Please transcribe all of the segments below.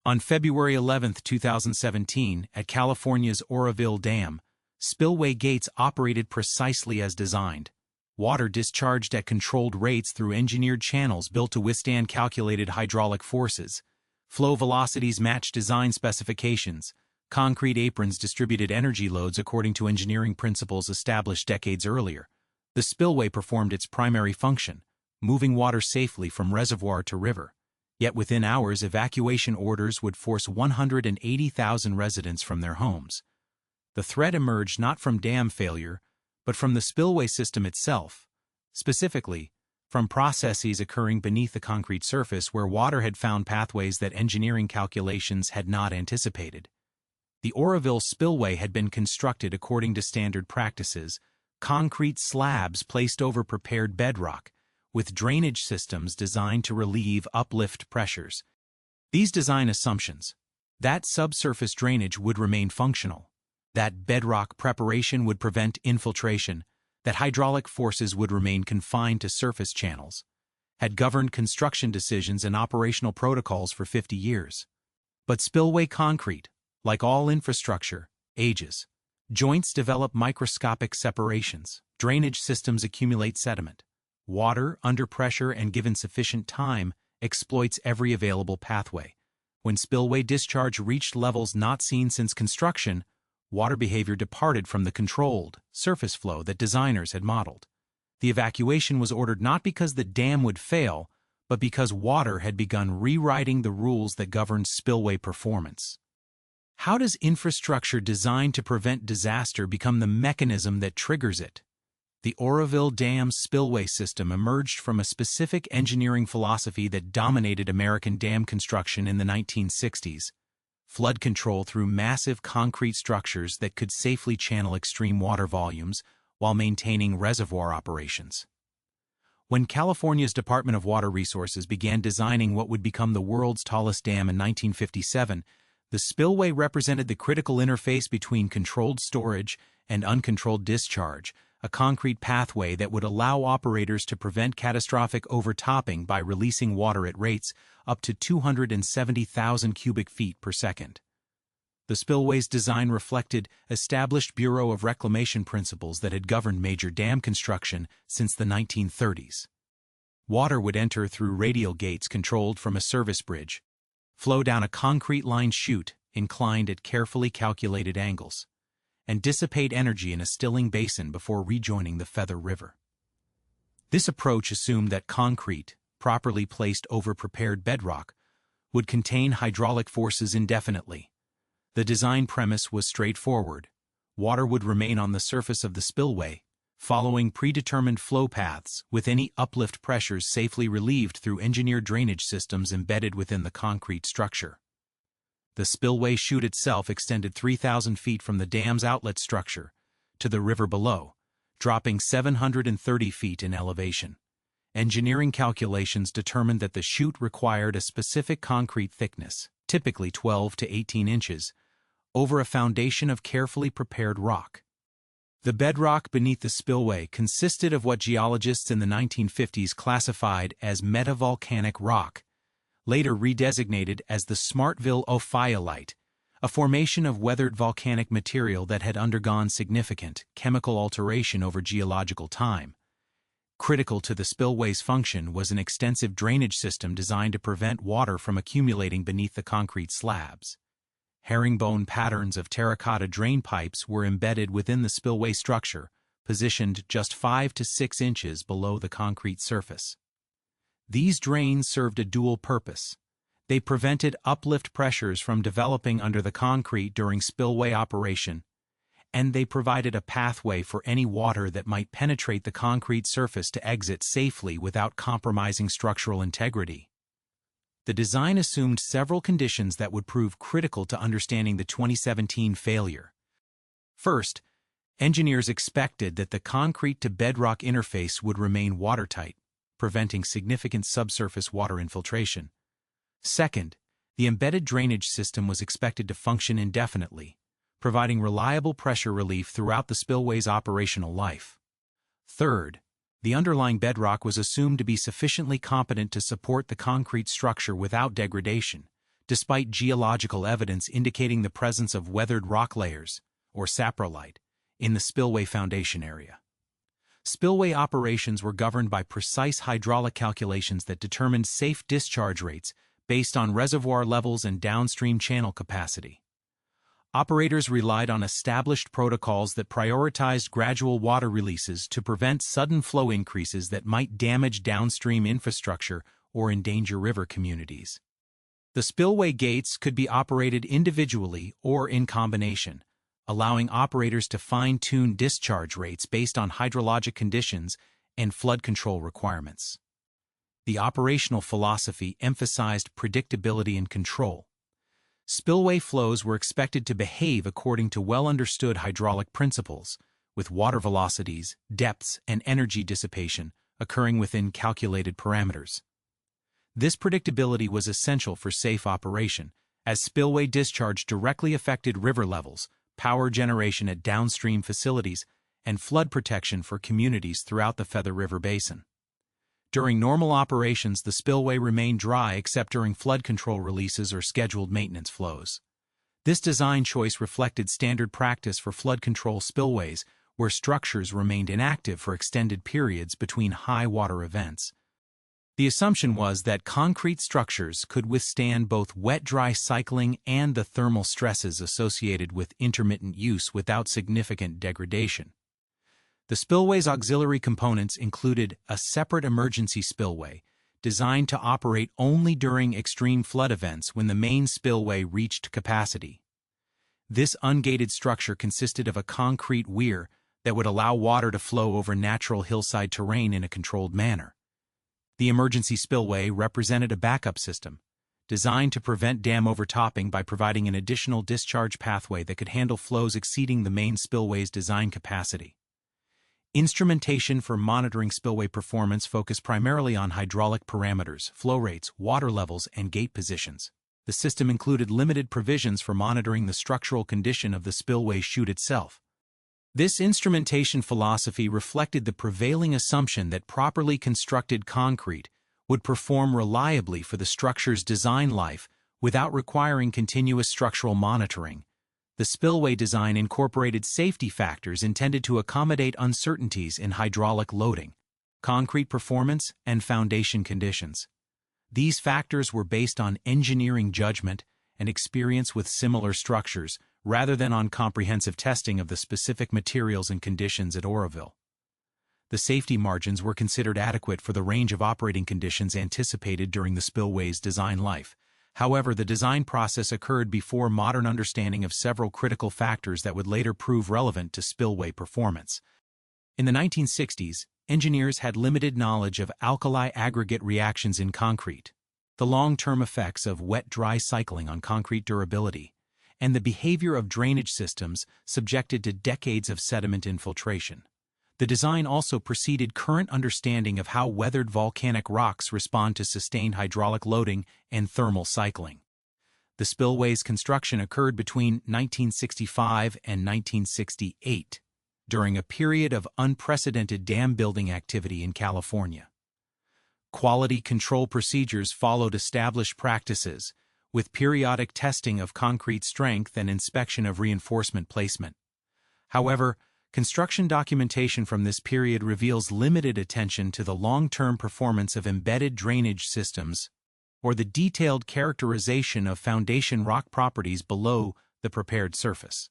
On February 11, 2017, at California's Oroville Dam, spillway gates operated precisely as designed. Water discharged at controlled rates through engineered channels built to withstand calculated hydraulic forces. Flow velocities matched design specifications. Concrete aprons distributed energy loads according to engineering principles established decades earlier. The spillway performed its primary function, moving water safely from reservoir to river. Yet within hours, evacuation orders would force 180,000 residents from their homes. The threat emerged not from dam failure, but from the spillway system itself, specifically from processes occurring beneath the concrete surface where water had found pathways that engineering calculations had not anticipated. The Oroville spillway had been constructed according to standard practices, concrete slabs placed over prepared bedrock, with drainage systems designed to relieve uplift pressures. These design assumptions, that subsurface drainage would remain functional, that bedrock preparation would prevent infiltration, that hydraulic forces would remain confined to surface channels, had governed construction decisions and operational protocols for 50 years. But spillway concrete, like all infrastructure, ages. Joints develop microscopic separations. Drainage systems accumulate sediment. Water, under pressure and given sufficient time, exploits every available pathway. When spillway discharge reached levels not seen since construction, water behavior departed from the controlled, surface flow that designers had modeled. The evacuation was ordered not because the dam would fail, but because water had begun rewriting the rules that governed spillway performance. How does infrastructure designed to prevent disaster become the mechanism that triggers it? The Oroville Dam spillway system emerged from a specific engineering philosophy that dominated American dam construction in the 1960s. Flood control through massive concrete structures that could safely channel extreme water volumes while maintaining reservoir operations. When California's Department of Water Resources began designing what would become the world's tallest dam in 1957, the spillway represented the critical interface between controlled storage and uncontrolled discharge, a concrete pathway that would allow operators to prevent catastrophic overtopping by releasing water at rates up to 270,000 cubic feet per second. The spillway's design reflected established Bureau of Reclamation principles that had governed major dam construction since the 1930s. Water would enter through radial gates controlled from a service bridge, flow down a concrete-lined chute inclined at carefully calculated angles, and dissipate energy in a stilling basin before rejoining the Feather River. This approach assumed that concrete, properly placed over prepared bedrock, would contain hydraulic forces indefinitely. The design premise was straightforward. Water would remain on the surface of the spillway, following predetermined flow paths, with any uplift pressures safely relieved through engineered drainage systems embedded within the concrete structure. The spillway chute itself extended 3,000 feet from the dam's outlet structure to the river below, dropping 730 feet in elevation. Engineering calculations determined that the chute required a specific concrete thickness, typically 12 to 18 inches, over a foundation of carefully prepared rock. The bedrock beneath the spillway consisted of what geologists in the 1950s classified as metavolcanic rock, later redesignated as the Smartville ophiolite, a formation of weathered volcanic material that had undergone significant chemical alteration over geological time. Critical to the spillway's function was an extensive drainage system designed to prevent water from accumulating beneath the concrete slabs. Herringbone patterns of terracotta drain pipes were embedded within the spillway structure, positioned just 5 to 6 inches below the concrete surface. These drains served a dual purpose. They prevented uplift pressures from developing under the concrete during spillway operation, and they provided a pathway for any water that might penetrate the concrete surface to exit safely without compromising structural integrity. The design assumed several conditions that would prove critical to understanding the 2017 failure. First, engineers expected that the concrete-to-bedrock interface would remain watertight, preventing significant subsurface water infiltration. Second, the embedded drainage system was expected to function indefinitely, providing reliable pressure relief throughout the spillway's operational life. Third, the underlying bedrock was assumed to be sufficiently competent to support the concrete structure without degradation, despite geological evidence indicating the presence of weathered rock layers, or saprolite, in the spillway foundation area. Spillway operations were governed by precise hydraulic calculations that determined safe discharge rates based on reservoir levels and downstream channel capacity. Operators relied on established protocols that prioritized gradual water releases to prevent sudden flow increases that might damage downstream infrastructure or endanger river communities. The spillway gates could be operated individually or in combination, allowing operators to fine-tune discharge rates based on hydrologic conditions and flood control requirements. The operational philosophy emphasized predictability and control. Spillway flows were expected to behave according to well-understood hydraulic principles, with water velocities, depths, and energy dissipation occurring within calculated parameters. This predictability was essential for safe operation, as spillway discharge directly affected river levels, power generation at downstream facilities, and flood protection for communities throughout the Feather River Basin. During normal operations, the spillway remained dry except during flood control releases or scheduled maintenance flows. This design choice reflected standard practice for flood control spillways, where structures remained inactive for extended periods between high water events. The assumption was that concrete structures could withstand both wet-dry cycling and the thermal stresses associated with intermittent use without significant degradation. The spillway's auxiliary components included a separate emergency spillway, designed to operate only during extreme flood events when the main spillway reached capacity. This ungated structure consisted of a concrete weir that would allow water to flow over natural hillside terrain in a controlled manner. The emergency spillway represented a backup system, designed to prevent dam overtopping by providing an additional discharge pathway that could handle flows exceeding the main spillway's design capacity. Instrumentation for monitoring spillway performance focused primarily on hydraulic parameters, flow rates, water levels, and gate positions. The system included limited provisions for monitoring the structural condition of the spillway chute itself. This instrumentation philosophy reflected the prevailing assumption that properly constructed concrete would perform reliably for the structure's design life without requiring continuous structural monitoring. The spillway design incorporated safety factors intended to accommodate uncertainties in hydraulic loading, concrete performance, and foundation conditions. These factors were based on engineering judgment and experience with similar structures, rather than on comprehensive testing of the specific materials and conditions at Oroville. The safety margins were considered adequate for the range of operating conditions anticipated during the spillway's design life. However, the design process occurred before modern understanding of several critical factors that would later prove relevant to spillway performance. In the 1960s, engineers had limited knowledge of alkali aggregate reactions in concrete, the long-term effects of wet-dry cycling on concrete durability, and the behavior of drainage systems subjected to decades of sediment infiltration. The design also preceded current understanding of how weathered volcanic rocks respond to sustained hydraulic loading and thermal cycling. The spillway's construction occurred between 1965 and 1968, during a period of unprecedented dam building activity in California. Quality control procedures followed established practices, with periodic testing of concrete strength and inspection of reinforcement placement. However, construction documentation from this period reveals limited attention to the long-term performance of embedded drainage systems or the detailed characterization of foundation rock properties below the prepared surface.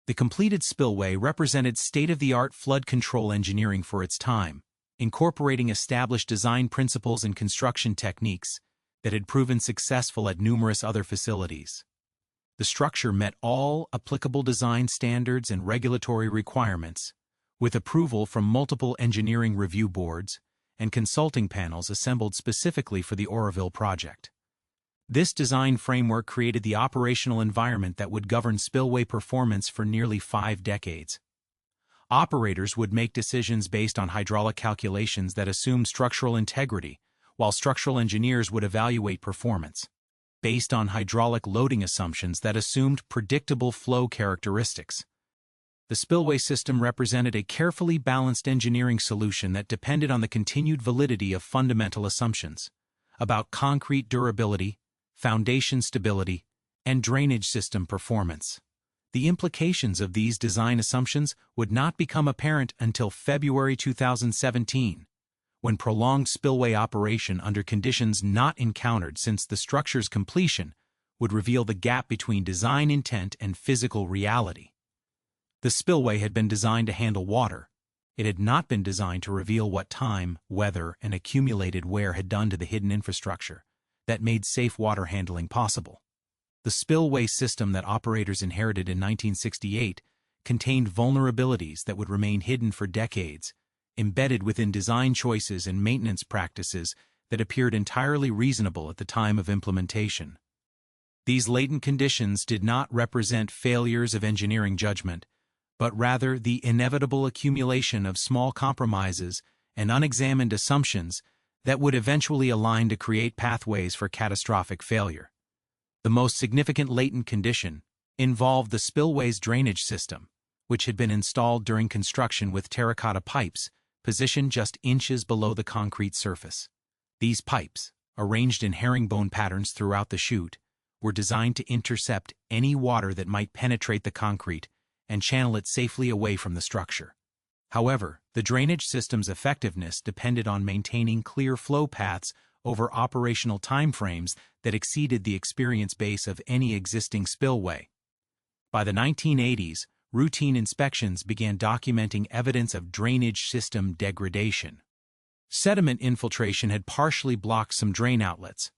The completed spillway represented state-of-the-art flood control engineering for its time, incorporating established design principles and construction techniques that had proven successful at numerous other facilities. The structure met all applicable design standards and regulatory requirements, with approval from multiple engineering review boards and consulting panels assembled specifically for the Oroville project. This design framework created the operational environment that would govern spillway performance for nearly 5 decades. Operators would make decisions based on hydraulic calculations that assumed structural integrity, while structural engineers would evaluate performance based on hydraulic loading assumptions that assumed predictable flow characteristics. The spillway system represented a carefully balanced engineering solution that depended on the continued validity of fundamental assumptions about concrete durability, foundation stability, and drainage system performance. The implications of these design assumptions would not become apparent until February 2017, when prolonged spillway operation under conditions not encountered since the structure's completion would reveal the gap between design intent and physical reality. The spillway had been designed to handle water. It had not been designed to reveal what time, weather, and accumulated wear had done to the hidden infrastructure that made safe water handling possible. The spillway system that operators inherited in 1968 contained vulnerabilities that would remain hidden for decades, embedded within design choices and maintenance practices that appeared entirely reasonable at the time of implementation. These latent conditions did not represent failures of engineering judgment, but rather the inevitable accumulation of small compromises and unexamined assumptions that would eventually align to create pathways for catastrophic failure. The most significant latent condition involved the spillway's drainage system, which had been installed during construction with terracotta pipes positioned just inches below the concrete surface. These pipes, arranged in herringbone patterns throughout the chute, were designed to intercept any water that might penetrate the concrete and channel it safely away from the structure. However, the drainage system's effectiveness depended on maintaining clear flow paths over operational timeframes that exceeded the experience base of any existing spillway. By the 1980s, routine inspections began documenting evidence of drainage system degradation. Sediment infiltration had partially blocked some drain outlets,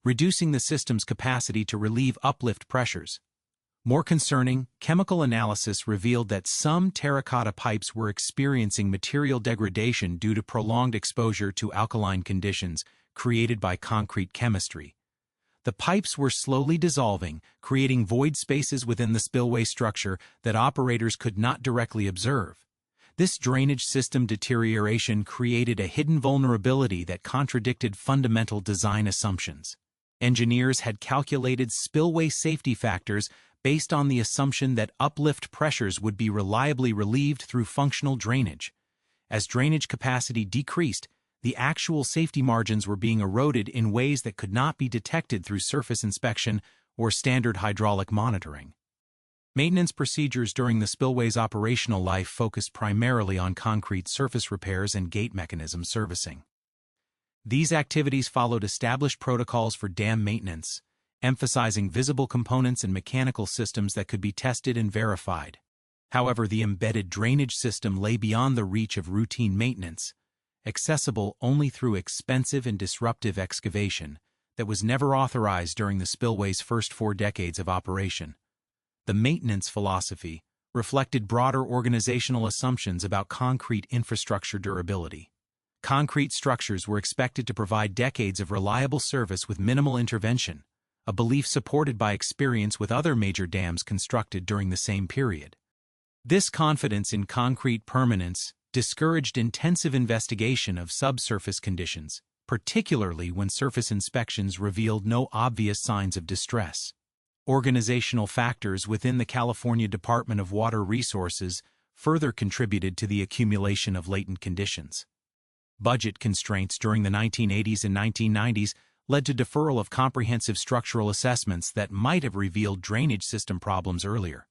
reducing the system's capacity to relieve uplift pressures. More concerning, chemical analysis revealed that some terracotta pipes were experiencing material degradation due to prolonged exposure to alkaline conditions created by concrete chemistry. The pipes were slowly dissolving, creating void spaces within the spillway structure that operators could not directly observe. This drainage system deterioration created a hidden vulnerability that contradicted fundamental design assumptions. Engineers had calculated spillway safety factors based on the assumption that uplift pressures would be reliably relieved through functional drainage. As drainage capacity decreased, the actual safety margins were being eroded in ways that could not be detected through surface inspection or standard hydraulic monitoring. Maintenance procedures during the spillway's operational life focused primarily on concrete surface repairs and gate mechanism servicing. These activities followed established protocols for dam maintenance, emphasizing visible components and mechanical systems that could be tested and verified. However, the embedded drainage system lay beyond the reach of routine maintenance, accessible only through expensive and disruptive excavation that was never authorized during the spillway's first 4 decades of operation. The maintenance philosophy reflected broader organizational assumptions about concrete infrastructure durability. Concrete structures were expected to provide decades of reliable service with minimal intervention, a belief supported by experience with other major dams constructed during the same period. This confidence in concrete permanence discouraged intensive investigation of subsurface conditions, particularly when surface inspections revealed no obvious signs of distress. Organizational factors within the California Department of Water Resources further contributed to the accumulation of latent conditions. Budget constraints during the 1980s and 1990s led to deferral of comprehensive structural assessments that might have revealed drainage system problems earlier.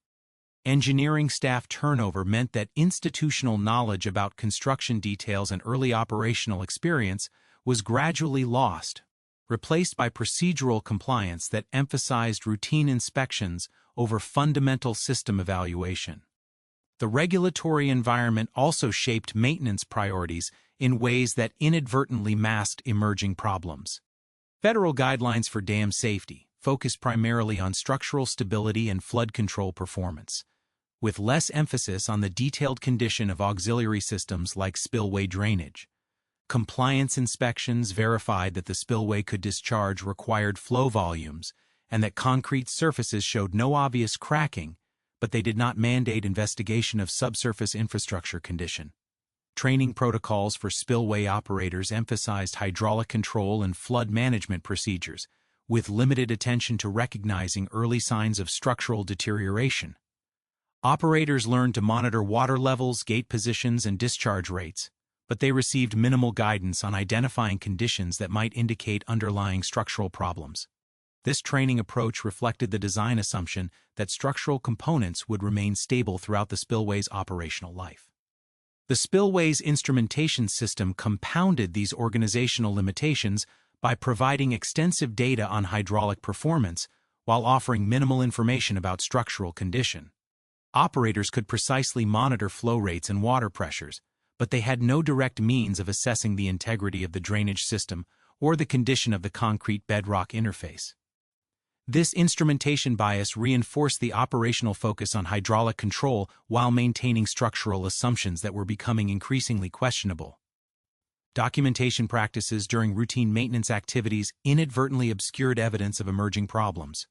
Engineering staff turnover meant that institutional knowledge about construction details and early operational experience was gradually lost, replaced by procedural compliance that emphasized routine inspections over fundamental system evaluation. The regulatory environment also shaped maintenance priorities in ways that inadvertently masked emerging problems. Federal guidelines for dam safety focused primarily on structural stability and flood control performance, with less emphasis on the detailed condition of auxiliary systems like spillway drainage. Compliance inspections verified that the spillway could discharge required flow volumes and that concrete surfaces showed no obvious cracking, but they did not mandate investigation of subsurface infrastructure condition. Training protocols for spillway operators emphasized hydraulic control and flood management procedures, with limited attention to recognizing early signs of structural deterioration. Operators learned to monitor water levels, gate positions, and discharge rates, but they received minimal guidance on identifying conditions that might indicate underlying structural problems. This training approach reflected the design assumption that structural components would remain stable throughout the spillway's operational life. The spillway's instrumentation system compounded these organizational limitations by providing extensive data on hydraulic performance while offering minimal information about structural condition. Operators could precisely monitor flow rates and water pressures, but they had no direct means of assessing the integrity of the drainage system or the condition of the concrete bedrock interface. This instrumentation bias reinforced the operational focus on hydraulic control while maintaining structural assumptions that were becoming increasingly questionable. Documentation practices during routine maintenance activities inadvertently obscured evidence of emerging problems.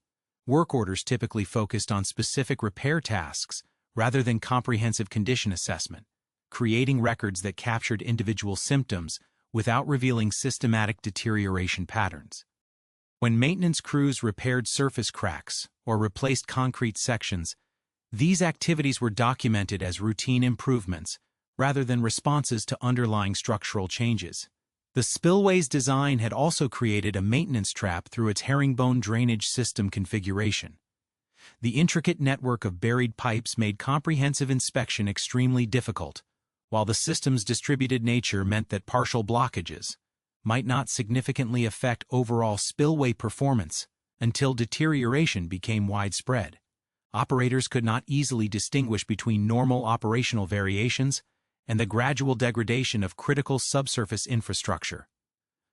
Work orders typically focused on specific repair tasks rather than comprehensive condition assessment, creating records that captured individual symptoms without revealing systematic deterioration patterns. When maintenance crews repaired surface cracks or replaced concrete sections, these activities were documented as routine improvements rather than responses to underlying structural changes. The spillway's design had also created a maintenance trap through its herringbone drainage system configuration. The intricate network of buried pipes made comprehensive inspection extremely difficult, while the system's distributed nature meant that partial blockages might not significantly affect overall spillway performance until deterioration became widespread. Operators could not easily distinguish between normal operational variations and the gradual degradation of critical subsurface infrastructure.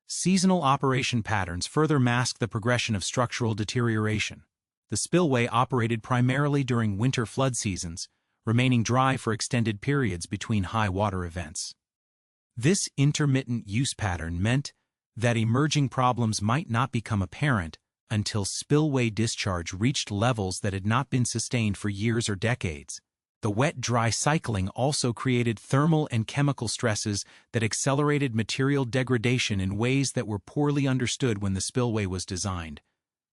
Seasonal operation patterns further masked the progression of structural deterioration. The spillway operated primarily during winter flood seasons, remaining dry for extended periods between high water events. This intermittent use pattern meant that emerging problems might not become apparent until spillway discharge reached levels that had not been sustained for years or decades. The wet-dry cycling also created thermal and chemical stresses that accelerated material degradation in ways that were poorly understood when the spillway was designed.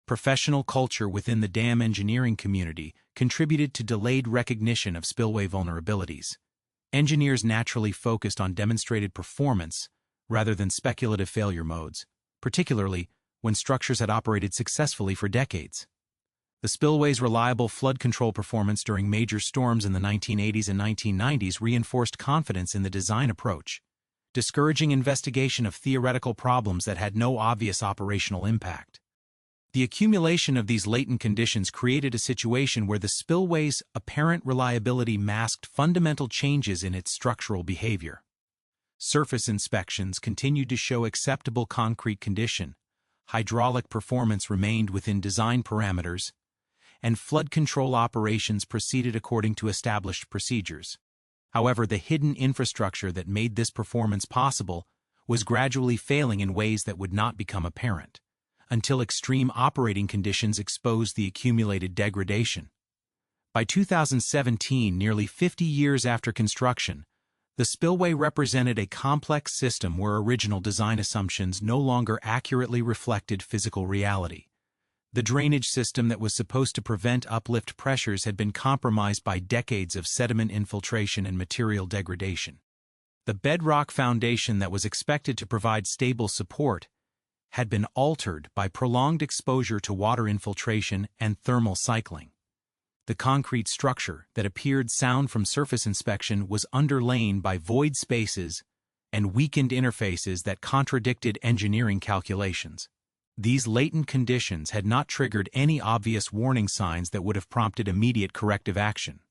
Professional culture within the dam engineering community contributed to delayed recognition of spillway vulnerabilities. Engineers naturally focused on demonstrated performance rather than speculative failure modes, particularly when structures had operated successfully for decades. The spillway's reliable flood control performance during major storms in the 1980s and 1990s reinforced confidence in the design approach, discouraging investigation of theoretical problems that had no obvious operational impact. The accumulation of these latent conditions created a situation where the spillway's apparent reliability masked fundamental changes in its structural behavior. Surface inspections continued to show acceptable concrete condition, hydraulic performance remained within design parameters, and flood control operations proceeded according to established procedures. However, the hidden infrastructure that made this performance possible was gradually failing in ways that would not become apparent until extreme operating conditions exposed the accumulated degradation. By 2017, nearly 50 years after construction, the spillway represented a complex system where original design assumptions no longer accurately reflected physical reality. The drainage system that was supposed to prevent uplift pressures had been compromised by decades of sediment infiltration and material degradation. The bedrock foundation that was expected to provide stable support had been altered by prolonged exposure to water infiltration and thermal cycling. The concrete structure that appeared sound from surface inspection was underlain by void spaces and weakened interfaces that contradicted engineering calculations. These latent conditions had not triggered any obvious warning signs that would have prompted immediate corrective action.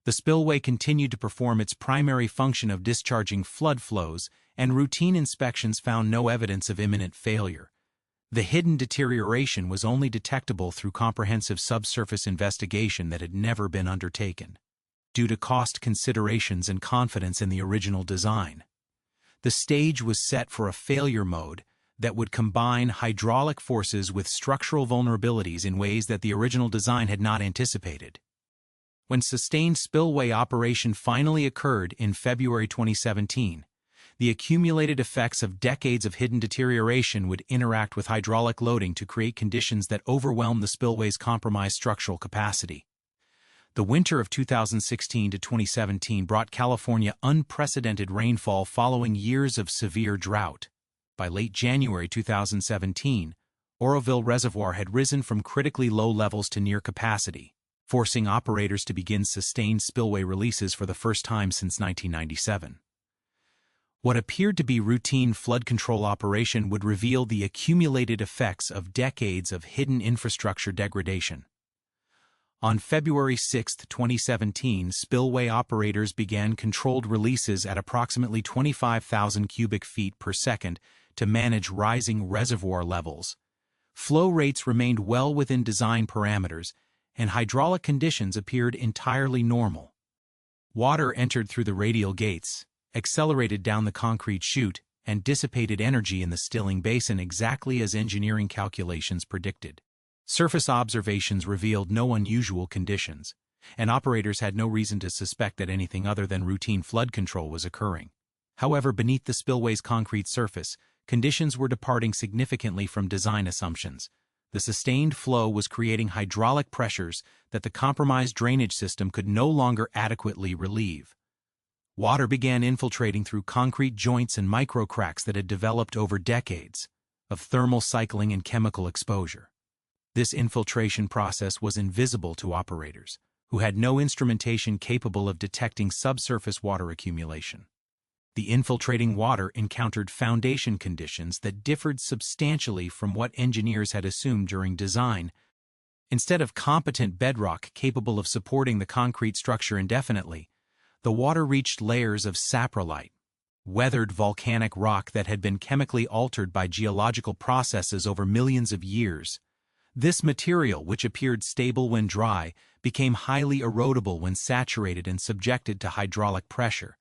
The spillway continued to perform its primary function of discharging flood flows, and routine inspections found no evidence of imminent failure. The hidden deterioration was only detectable through comprehensive subsurface investigation that had never been undertaken, due to cost considerations and confidence in the original design. The stage was set for a failure mode that would combine hydraulic forces with structural vulnerabilities in ways that the original design had not anticipated. When sustained spillway operation finally occurred in February 2017, the accumulated effects of decades of hidden deterioration would interact with hydraulic loading to create conditions that overwhelmed the spillway's compromised structural capacity. The winter of 2016 to 2017 brought California unprecedented rainfall following years of severe drought. By late January 2017, Oroville Reservoir had risen from critically low levels to near capacity, forcing operators to begin sustained spillway releases for the first time since 1997. What appeared to be routine flood control operation would reveal the accumulated effects of decades of hidden infrastructure degradation. On February 6, 2017, spillway operators began controlled releases at approximately 25,000 cubic feet per second to manage rising reservoir levels. Flow rates remained well within design parameters, and hydraulic conditions appeared entirely normal. Water entered through the radial gates, accelerated down the concrete chute, and dissipated energy in the stilling basin exactly as engineering calculations predicted. Surface observations revealed no unusual conditions, and operators had no reason to suspect that anything other than routine flood control was occurring. However, beneath the spillway's concrete surface, conditions were departing significantly from design assumptions. The sustained flow was creating hydraulic pressures that the compromised drainage system could no longer adequately relieve. Water began infiltrating through concrete joints and microcracks that had developed over decades of thermal cycling and chemical exposure. This infiltration process was invisible to operators, who had no instrumentation capable of detecting subsurface water accumulation. The infiltrating water encountered foundation conditions that differed substantially from what engineers had assumed during design. Instead of competent bedrock capable of supporting the concrete structure indefinitely, the water reached layers of saprolite, weathered volcanic rock that had been chemically altered by geological processes over millions of years. This material, which appeared stable when dry, became highly erodible when saturated and subjected to hydraulic pressure.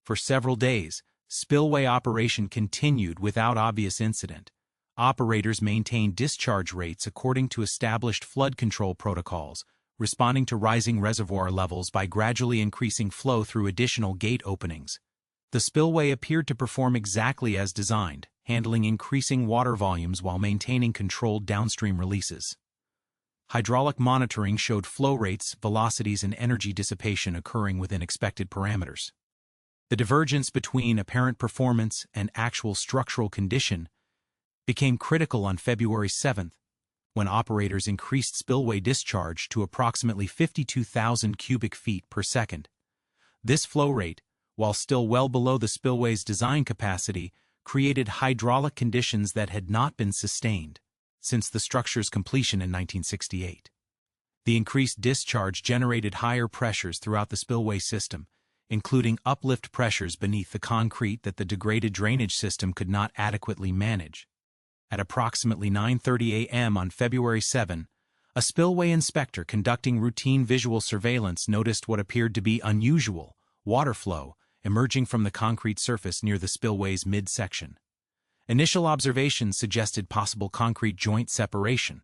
For several days, spillway operation continued without obvious incident. Operators maintained discharge rates according to established flood control protocols, responding to rising reservoir levels by gradually increasing flow through additional gate openings. The spillway appeared to perform exactly as designed, handling increasing water volumes while maintaining controlled downstream releases. Hydraulic monitoring showed flow rates, velocities, and energy dissipation occurring within expected parameters. The divergence between apparent performance and actual structural condition became critical on February 7, when operators increased spillway discharge to approximately 52,000 cubic feet per second. This flow rate, while still well below the spillway's design capacity, created hydraulic conditions that had not been sustained since the structure's completion in 1968. The increased discharge generated higher pressures throughout the spillway system, including uplift pressures beneath the concrete that the degraded drainage system could not adequately manage. At approximately 9:30 a.m. on February 7, a spillway inspector conducting routine visual surveillance noticed what appeared to be unusual water flow emerging from the concrete surface near the spillway's midsection. Initial observations suggested possible concrete joint separation,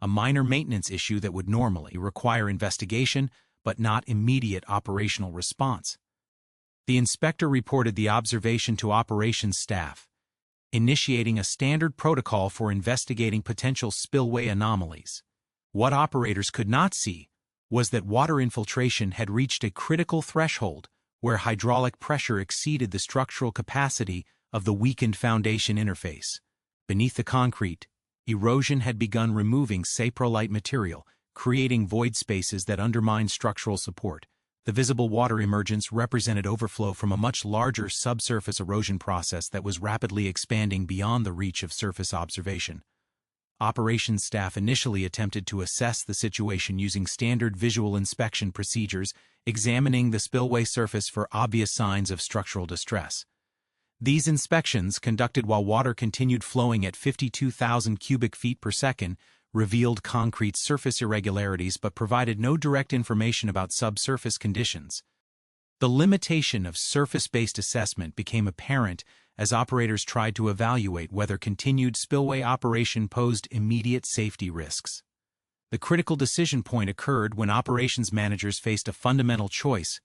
a minor maintenance issue that would normally require investigation but not immediate operational response. The inspector reported the observation to operations staff, initiating a standard protocol for investigating potential spillway anomalies. What operators could not see was that water infiltration had reached a critical threshold where hydraulic pressure exceeded the structural capacity of the weakened foundation interface. Beneath the concrete, erosion had begun removing saprolite material, creating void spaces that undermined structural support. The visible water emergence represented overflow from a much larger subsurface erosion process that was rapidly expanding beyond the reach of surface observation. Operations staff initially attempted to assess the situation using standard visual inspection procedures, examining the spillway surface for obvious signs of structural distress. These inspections, conducted while water continued flowing at 52,000 cubic feet per second, revealed concrete surface irregularities but provided no direct information about subsurface conditions. The limitation of surface-based assessment became apparent as operators tried to evaluate whether continued spillway operation posed immediate safety risks. The critical decision point occurred when operations managers faced a fundamental choice: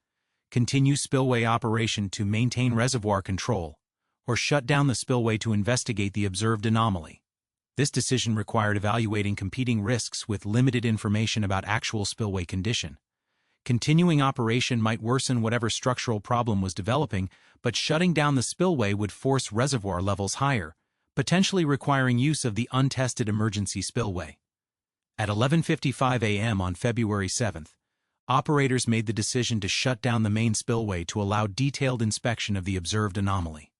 continue spillway operation to maintain reservoir control, or shut down the spillway to investigate the observed anomaly. This decision required evaluating competing risks with limited information about actual spillway condition. Continuing operation might worsen whatever structural problem was developing, but shutting down the spillway would force reservoir levels higher, potentially requiring use of the untested emergency spillway. At 11:55 a.m. on February 7th, operators made the decision to shut down the main spillway to allow detailed inspection of the observed anomaly.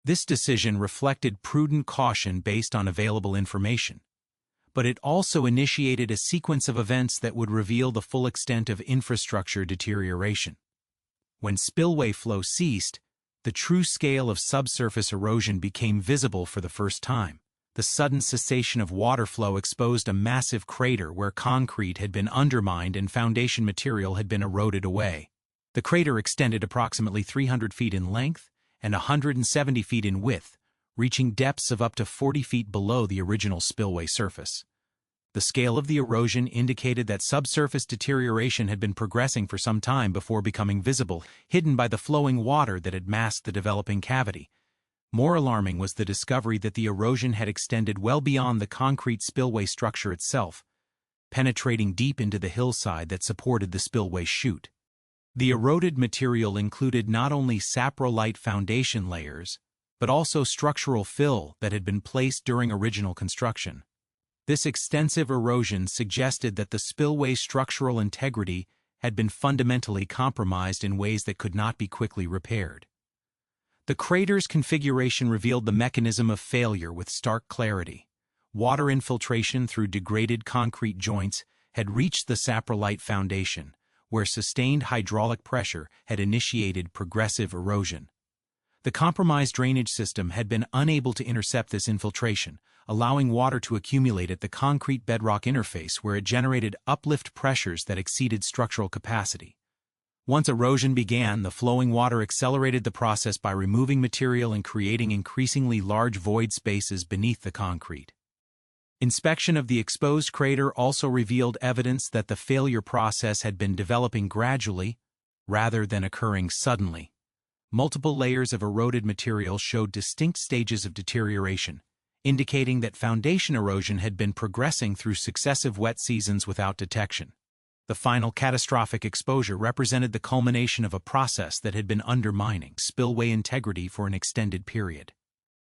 This decision reflected prudent caution based on available information, but it also initiated a sequence of events that would reveal the full extent of infrastructure deterioration. When spillway flow ceased, the true scale of subsurface erosion became visible for the first time. The sudden cessation of water flow exposed a massive crater where concrete had been undermined and foundation material had been eroded away. The crater extended approximately 300 feet in length and 170 feet in width, reaching depths of up to 40 feet below the original spillway surface. The scale of the erosion indicated that subsurface deterioration had been progressing for some time before becoming visible, hidden by the flowing water that had masked the developing cavity. More alarming was the discovery that the erosion had extended well beyond the concrete spillway structure itself, penetrating deep into the hillside that supported the spillway chute. The eroded material included not only saprolite foundation layers, but also structural fill that had been placed during original construction. This extensive erosion suggested that the spillway's structural integrity had been fundamentally compromised in ways that could not be quickly repaired. The crater's configuration revealed the mechanism of failure with stark clarity. Water infiltration through degraded concrete joints had reached the saprolite foundation, where sustained hydraulic pressure had initiated progressive erosion. The compromised drainage system had been unable to intercept this infiltration, allowing water to accumulate at the concrete bedrock interface where it generated uplift pressures that exceeded structural capacity. Once erosion began, the flowing water accelerated the process by removing material and creating increasingly large void spaces beneath the concrete. Inspection of the exposed crater also revealed evidence that the failure process had been developing gradually, rather than occurring suddenly. Multiple layers of eroded material showed distinct stages of deterioration, indicating that foundation erosion had been progressing through successive wet seasons without detection. The final catastrophic exposure represented the culmination of a process that had been undermining spillway integrity for an extended period.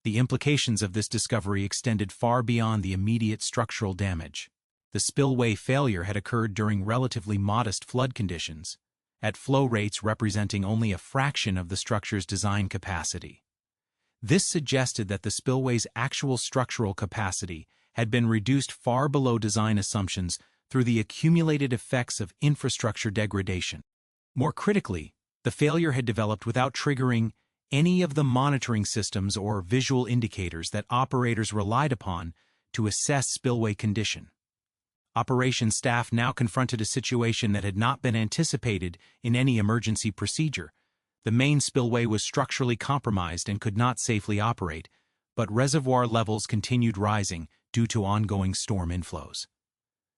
The implications of this discovery extended far beyond the immediate structural damage. The spillway failure had occurred during relatively modest flood conditions, at flow rates representing only a fraction of the structure's design capacity. This suggested that the spillway's actual structural capacity had been reduced far below design assumptions through the accumulated effects of infrastructure degradation. More critically, the failure had developed without triggering any of the monitoring systems or visual indicators that operators relied upon to assess spillway condition. Operations staff now confronted a situation that had not been anticipated in any emergency procedure. The main spillway was structurally compromised and could not safely operate, but reservoir levels continued rising due to ongoing storm inflows.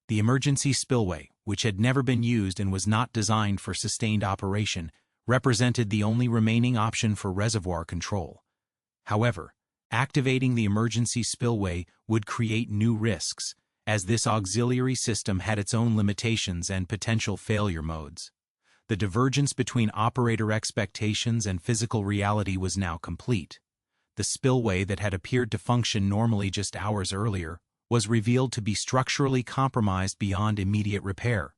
The emergency spillway, which had never been used and was not designed for sustained operation, represented the only remaining option for reservoir control. However, activating the emergency spillway would create new risks, as this auxiliary system had its own limitations and potential failure modes. The divergence between operator expectations and physical reality was now complete. The spillway that had appeared to function normally just hours earlier was revealed to be structurally compromised beyond immediate repair.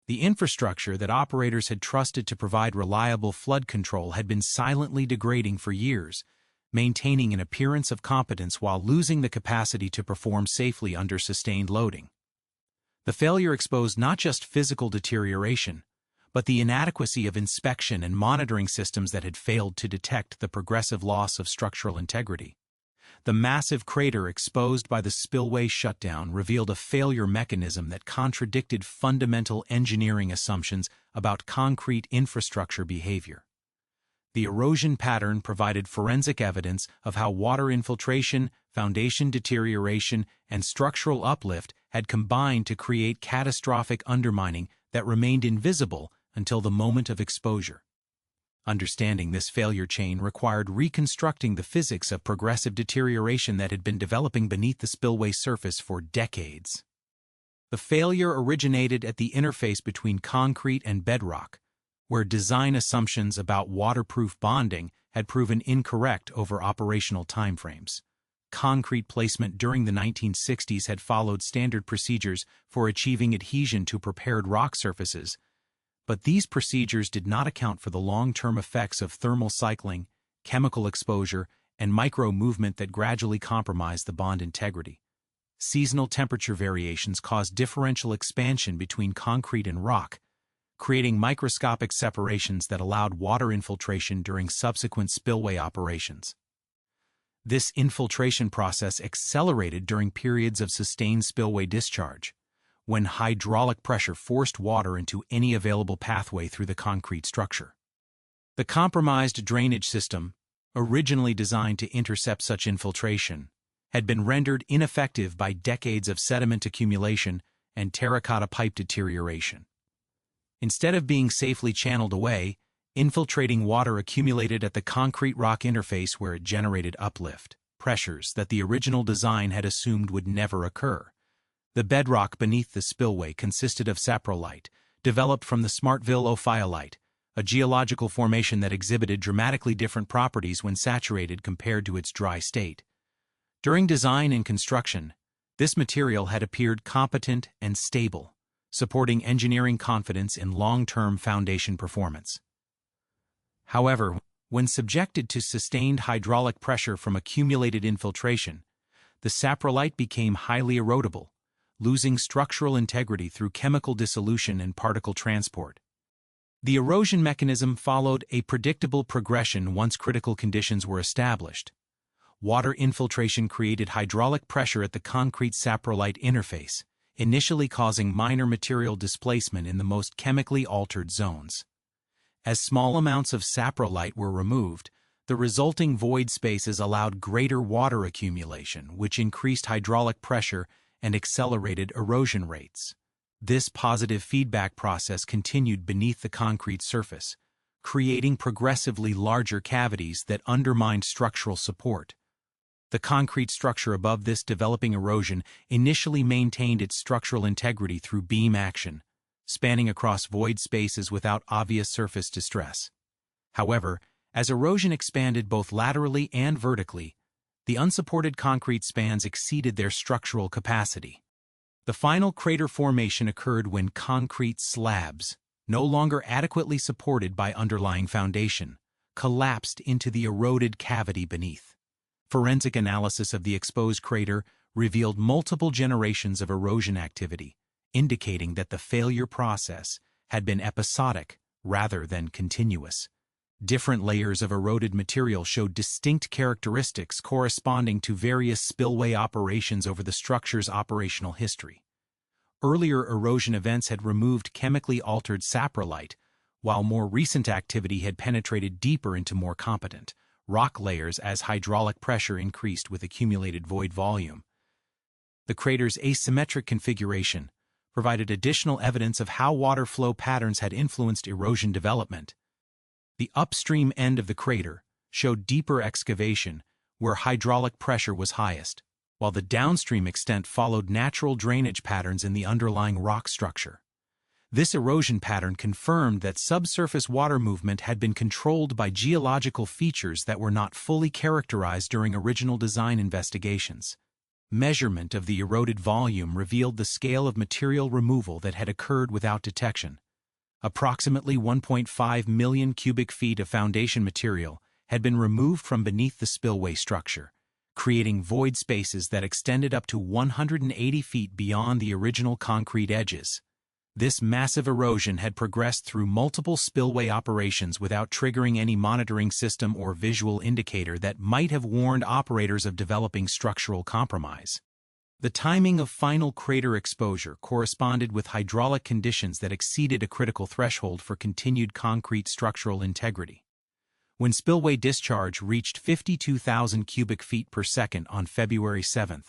The infrastructure that operators had trusted to provide reliable flood control had been silently degrading for years, maintaining an appearance of competence while losing the capacity to perform safely under sustained loading. The failure exposed not just physical deterioration, but the inadequacy of inspection and monitoring systems that had failed to detect the progressive loss of structural integrity. The massive crater exposed by the spillway shutdown revealed a failure mechanism that contradicted fundamental engineering assumptions about concrete infrastructure behavior. The erosion pattern provided forensic evidence of how water infiltration, foundation deterioration, and structural uplift had combined to create catastrophic undermining that remained invisible until the moment of exposure. Understanding this failure chain required reconstructing the physics of progressive deterioration that had been developing beneath the spillway surface for decades. The failure originated at the interface between concrete and bedrock, where design assumptions about waterproof bonding had proven incorrect over operational timeframes. concrete placement during the 1960s had followed standard procedures for achieving adhesion to prepared rock surfaces, but these procedures did not account for the long-term effects of thermal cycling, chemical exposure, and micro-movement that gradually compromised the bond integrity. Seasonal temperature variations caused differential expansion between concrete and rock, creating microscopic separations that allowed water infiltration during subsequent spillway operations. This infiltration process accelerated during periods of sustained spillway discharge, when hydraulic pressure forced water into any available pathway through the concrete structure. The compromised drainage system, originally designed to intercept such infiltration, had been rendered ineffective by decades of sediment accumulation and terracotta pipe deterioration. Instead of being safely channeled away, infiltrating water accumulated at the concrete-rock interface where it generated uplift pressures that the original design had assumed would never occur. The bedrock beneath the spillway consisted of saprolite, developed from the Smartville ophiolite, a geological formation that exhibited dramatically different properties when saturated compared to its dry state. During design and construction, this material had appeared competent and stable, supporting engineering confidence in long-term foundation performance. However, when subjected to sustained hydraulic pressure from accumulated infiltration, the saprolite became highly erodible, losing structural integrity through chemical dissolution and particle transport. The erosion mechanism followed a predictable progression once critical conditions were established. Water infiltration created hydraulic pressure at the concrete saprolite interface, initially causing minor material displacement in the most chemically altered zones. As small amounts of saprolite were removed, the resulting void spaces allowed greater water accumulation, which increased hydraulic pressure and accelerated erosion rates. This positive feedback process continued beneath the concrete surface, creating progressively larger cavities that undermined structural support. The concrete structure above this developing erosion initially maintained its structural integrity through beam action, spanning across void spaces without obvious surface distress. However, as erosion expanded both laterally and vertically, the unsupported concrete spans exceeded their structural capacity. The final crater formation occurred when concrete slabs, no longer adequately supported by underlying foundation, collapsed into the eroded cavity beneath. Forensic analysis of the exposed crater revealed multiple generations of erosion activity, indicating that the failure process had been episodic rather than continuous. Different layers of eroded material showed distinct characteristics corresponding to various spillway operations over the structure's operational history. Earlier erosion events had removed chemically altered saprolite, while more recent activity had penetrated deeper into more competent rock layers as hydraulic pressure increased with accumulated void volume. The crater's asymmetric configuration provided additional evidence of how water flow patterns had influenced erosion development. The upstream end of the crater showed deeper excavation where hydraulic pressure was highest, while the downstream extent followed natural drainage patterns in the underlying rock structure. This erosion pattern confirmed that subsurface water movement had been controlled by geological features that were not fully characterized during original design investigations. Measurement of the eroded volume revealed the scale of material removal that had occurred without detection. Approximately 1.5 million cubic feet of foundation material had been removed from beneath the spillway structure, creating void spaces that extended up to 180 feet beyond the original concrete edges. This massive erosion had progressed through multiple spillway operations without triggering any monitoring system or visual indicator that might have warned operators of developing structural compromise. The timing of final crater exposure corresponded with hydraulic conditions that exceeded a critical threshold for continued concrete structural integrity. When spillway discharge reached 52,000 cubic feet per second on February 7,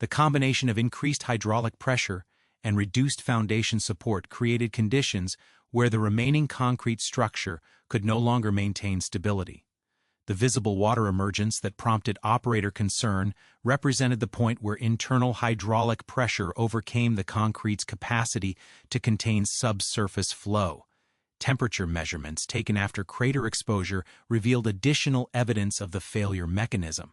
the combination of increased hydraulic pressure and reduced foundation support created conditions where the remaining concrete structure could no longer maintain stability. The visible water emergence that prompted operator concern represented the point where internal hydraulic pressure overcame the concrete's capacity to contain subsurface flow. Temperature measurements taken after crater exposure revealed additional evidence of the failure mechanism.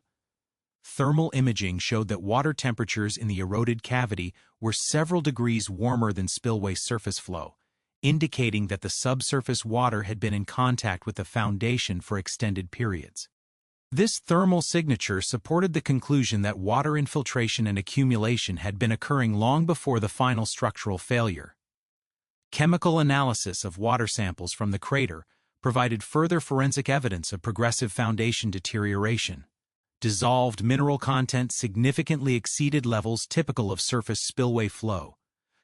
Thermal imaging showed that water temperatures in the eroded cavity were several degrees warmer than spillway surface flow, indicating that the subsurface water had been in contact with the foundation for extended periods. This thermal signature supported the conclusion that water infiltration and accumulation had been occurring long before the final structural failure. Chemical analysis of water samples from the crater provided further forensic evidence of progressive foundation deterioration. Dissolved mineral content significantly exceeded levels typical of surface spillway flow,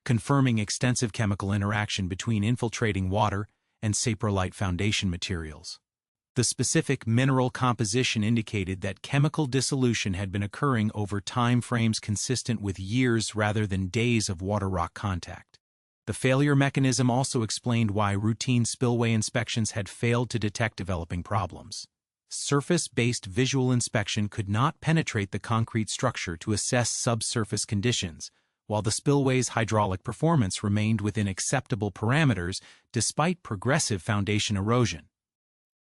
confirming extensive chemical interaction between infiltrating water and saprolite foundation materials. The specific mineral composition indicated that chemical dissolution had been occurring over time frames consistent with years rather than days of water-rock contact. The failure mechanism also explained why routine spillway inspections had failed to detect developing problems. Surface-based visual inspection could not penetrate the concrete structure to assess subsurface conditions, while the spillway's hydraulic performance remained within acceptable parameters despite progressive foundation erosion.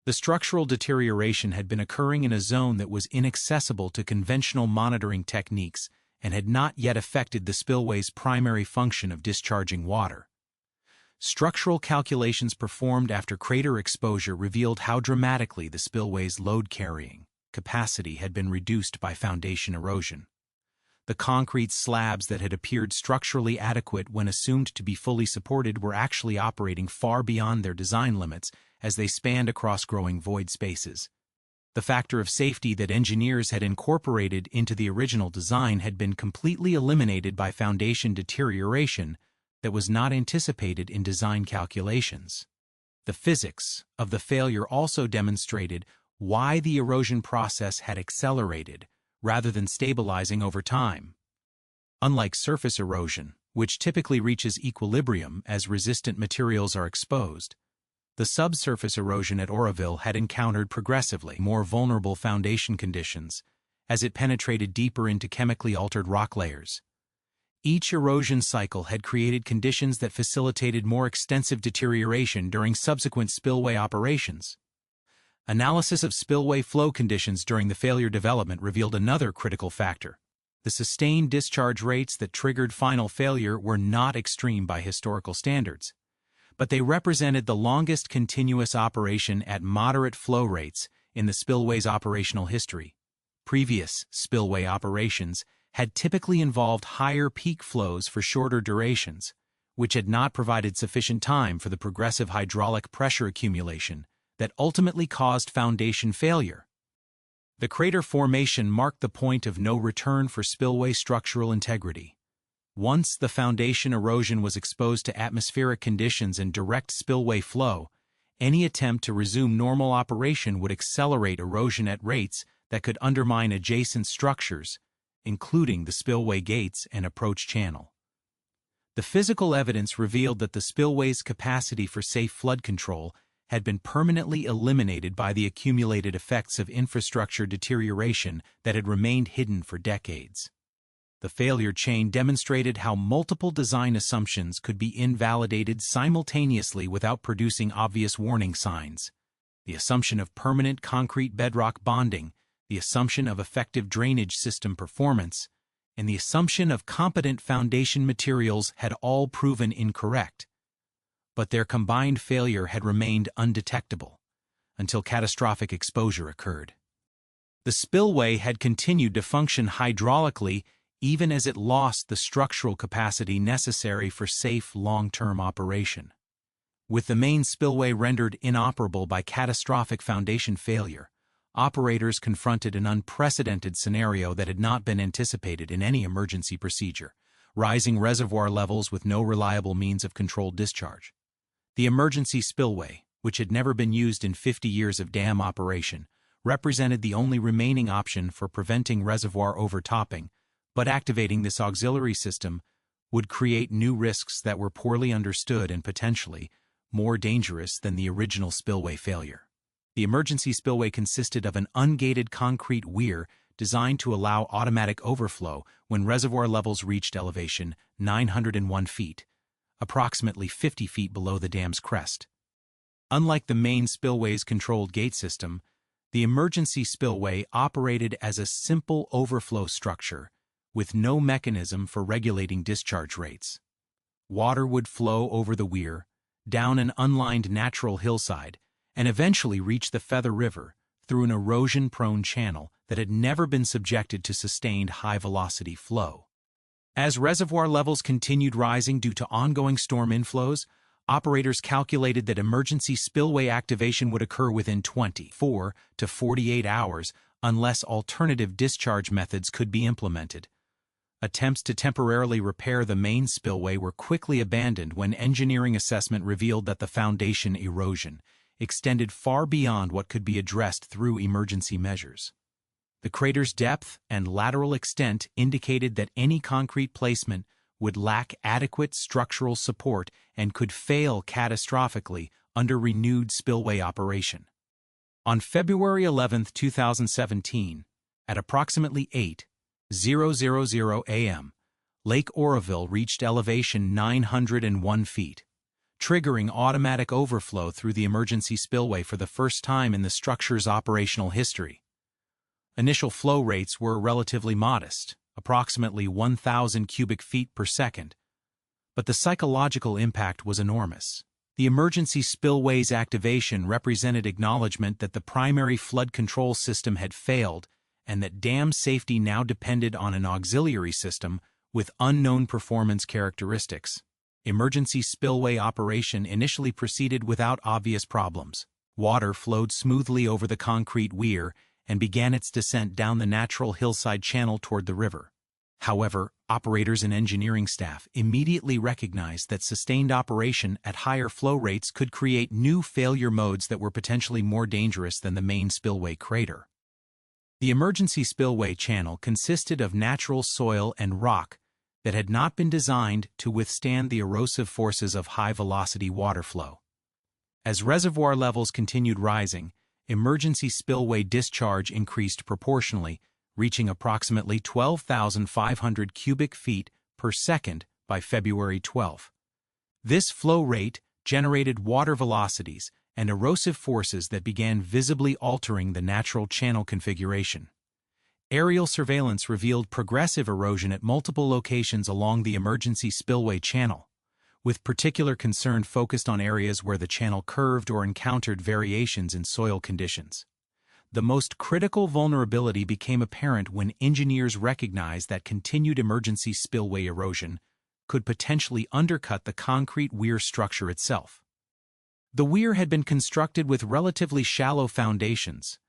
The structural deterioration had been occurring in a zone that was inaccessible to conventional monitoring techniques and had not yet affected the spillway's primary function of discharging water. Structural calculations performed after crater exposure revealed how dramatically the spillway's load-carrying capacity had been reduced by foundation erosion. The concrete slabs that had appeared structurally adequate when assumed to be fully supported were actually operating far beyond their design limits as they spanned across growing void spaces. The factor of safety that engineers had incorporated into the original design had been completely eliminated by foundation deterioration that was not anticipated in design calculations. The physics of the failure also demonstrated why the erosion process had accelerated rather than stabilizing over time. Unlike surface erosion, which typically reaches equilibrium as resistant materials are exposed, the subsurface erosion at Oroville had encountered progressively more vulnerable foundation conditions as it penetrated deeper into chemically altered rock layers. Each erosion cycle had created conditions that facilitated more extensive deterioration during subsequent spillway operations. Analysis of spillway flow conditions during the failure development revealed another critical factor. The sustained discharge rates that triggered final failure were not extreme by historical standards, but they represented the longest continuous operation at moderate flow rates in the spillway's operational history. Previous spillway operations had typically involved higher peak flows for shorter durations, which had not provided sufficient time for the progressive hydraulic pressure accumulation that ultimately caused foundation failure. The crater formation marked the point of no return for spillway structural integrity. Once the foundation erosion was exposed to atmospheric conditions and direct spillway flow, any attempt to resume normal operation would accelerate erosion at rates that could undermine adjacent structures, including the spillway gates and approach channel. The physical evidence revealed that the spillway's capacity for safe flood control had been permanently eliminated by the accumulated effects of infrastructure deterioration that had remained hidden for decades. The failure chain demonstrated how multiple design assumptions could be invalidated simultaneously without producing obvious warning signs. The assumption of permanent concrete bedrock bonding, the assumption of effective drainage system performance, and the assumption of competent foundation materials had all proven incorrect. But their combined failure had remained undetectable until catastrophic exposure occurred. The spillway had continued to function hydraulically even as it lost the structural capacity necessary for safe long-term operation. With the main spillway rendered inoperable by catastrophic foundation failure, operators confronted an unprecedented scenario that had not been anticipated in any emergency procedure: rising reservoir levels with no reliable means of controlled discharge. The emergency spillway, which had never been used in 50 years of dam operation, represented the only remaining option for preventing reservoir overtopping, but activating this auxiliary system would create new risks that were poorly understood and potentially more dangerous than the original spillway failure. The emergency spillway consisted of an ungated concrete weir designed to allow automatic overflow when reservoir levels reached elevation 901 feet, approximately 50 feet below the dam's crest. Unlike the main spillway's controlled gate system, The emergency spillway operated as a simple overflow structure with no mechanism for regulating discharge rates. Water would flow over the weir, down an unlined natural hillside, and eventually reach the Feather River through an erosion-prone channel that had never been subjected to sustained high-velocity flow. As reservoir levels continued rising due to ongoing storm inflows, operators calculated that emergency spillway activation would occur within 24 to 48 hours unless alternative discharge methods could be implemented. Attempts to temporarily repair the main spillway were quickly abandoned when engineering assessment revealed that the foundation erosion extended far beyond what could be addressed through emergency measures. The crater's depth and lateral extent indicated that any concrete placement would lack adequate structural support and could fail catastrophically under renewed spillway operation. On February 11, 2017, at approximately 8:00 a.m., Lake Oroville reached elevation 901 feet, triggering automatic overflow through the emergency spillway for the first time in the structure's operational history. Initial flow rates were relatively modest, approximately 1,000 cubic feet per second, but the psychological impact was enormous. The emergency spillway's activation represented acknowledgement that the primary flood control system had failed and that dam safety now depended on an auxiliary system with unknown performance characteristics. Emergency spillway operation initially proceeded without obvious problems. Water flowed smoothly over the concrete weir and began its descent down the natural hillside channel toward the river. However, operators and engineering staff immediately recognized that sustained operation at higher flow rates could create new failure modes that were potentially more dangerous than the main spillway crater. The emergency spillway channel consisted of natural soil and rock that had not been designed to withstand the erosive forces of high-velocity water flow. As reservoir levels continued rising, emergency spillway discharge increased proportionally, reaching approximately 12,500 cubic feet per second by February 12. This flow rate generated water velocities and erosive forces that began visibly altering the natural channel configuration. Aerial surveillance revealed progressive erosion at multiple locations along the emergency spillway channel, with particular concern focused on areas where the channel curved or encountered variations in soil conditions. The most critical vulnerability became apparent when engineers recognized that continued emergency spillway erosion could potentially undercut the concrete weir structure itself. The weir had been constructed with relatively shallow foundations,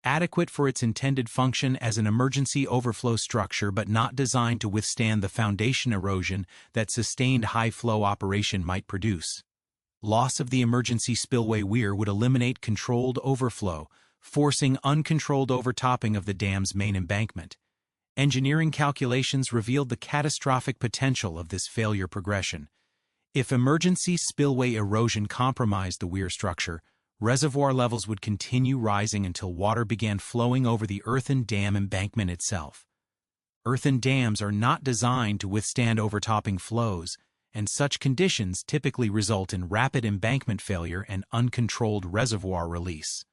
adequate for its intended function as an emergency overflow structure but not designed to withstand the foundation erosion that sustained high-flow operation might produce. Loss of the emergency spillway weir would eliminate controlled overflow, forcing uncontrolled overtopping of the dam's main embankment. Engineering calculations revealed the catastrophic potential of this failure progression. If emergency spillway erosion compromised the weir structure, reservoir levels would continue rising until water began flowing over the earthen dam embankment itself. Earthen dams are not designed to withstand overtopping flows, and such conditions typically result in rapid embankment failure and uncontrolled reservoir release.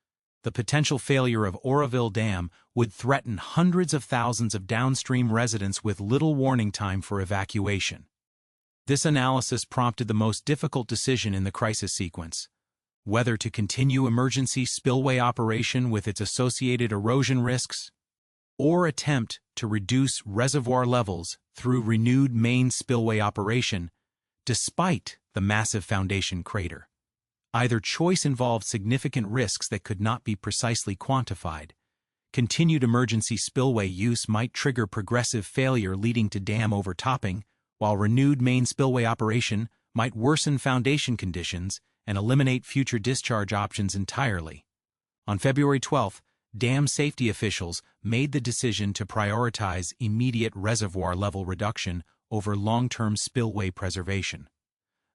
The potential failure of Oroville Dam would threaten hundreds of thousands of downstream residents with little warning time for evacuation. This analysis prompted the most difficult decision in the crisis sequence: whether to continue emergency spillway operation with its associated erosion risks, or attempt to reduce reservoir levels through renewed main spillway operation, despite the massive foundation crater. Either choice involved significant risks that could not be precisely quantified. Continued emergency spillway use might trigger progressive failure leading to dam overtopping, while renewed main spillway operation might worsen foundation conditions and eliminate future discharge options entirely. On February 12, dam safety officials made the decision to prioritize immediate reservoir level reduction over long-term spillway preservation.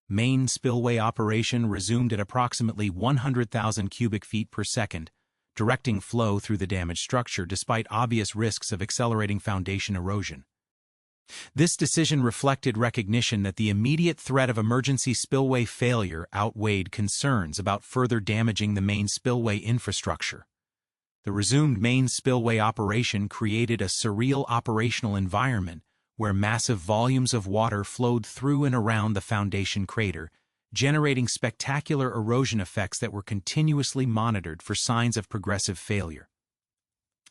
Main spillway operation resumed at approximately 100,000 cubic feet per second, directing flow through the damaged structure despite obvious risks of accelerating foundation erosion. This decision reflected recognition that the immediate threat of emergency spillway failure outweighed concerns about further damaging the main spillway infrastructure. The resumed main spillway operation created a surreal operational environment where massive volumes of water flowed through and around the foundation crater, generating spectacular erosion effects that were continuously monitored for signs of progressive failure.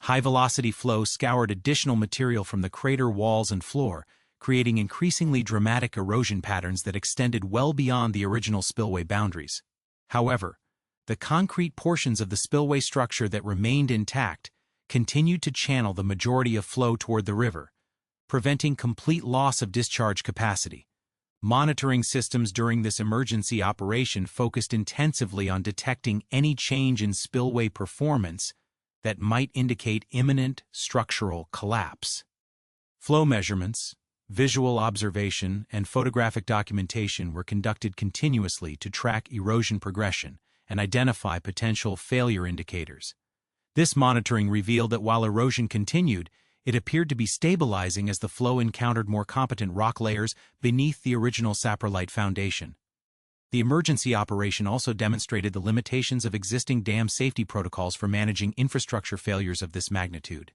High-velocity flow scoured additional material from the crater walls and floor, creating increasingly dramatic erosion patterns that extended well beyond the original spillway boundaries. However, the concrete portions of the spillway structure that remained intact continued to channel the majority of flow toward the river, preventing complete loss of discharge capacity. Monitoring systems during this emergency operation focused intensively on detecting any change in spillway performance that might indicate imminent structural collapse. Flow measurements, visual observation, and photographic documentation were conducted continuously to track erosion progression and identify potential failure indicators. This monitoring revealed that while erosion continued, it appeared to be stabilizing as the flow encountered more competent rock layers beneath the original saprolite foundation. The emergency operation also demonstrated the limitations of existing dam safety protocols for managing infrastructure failures of this magnitude.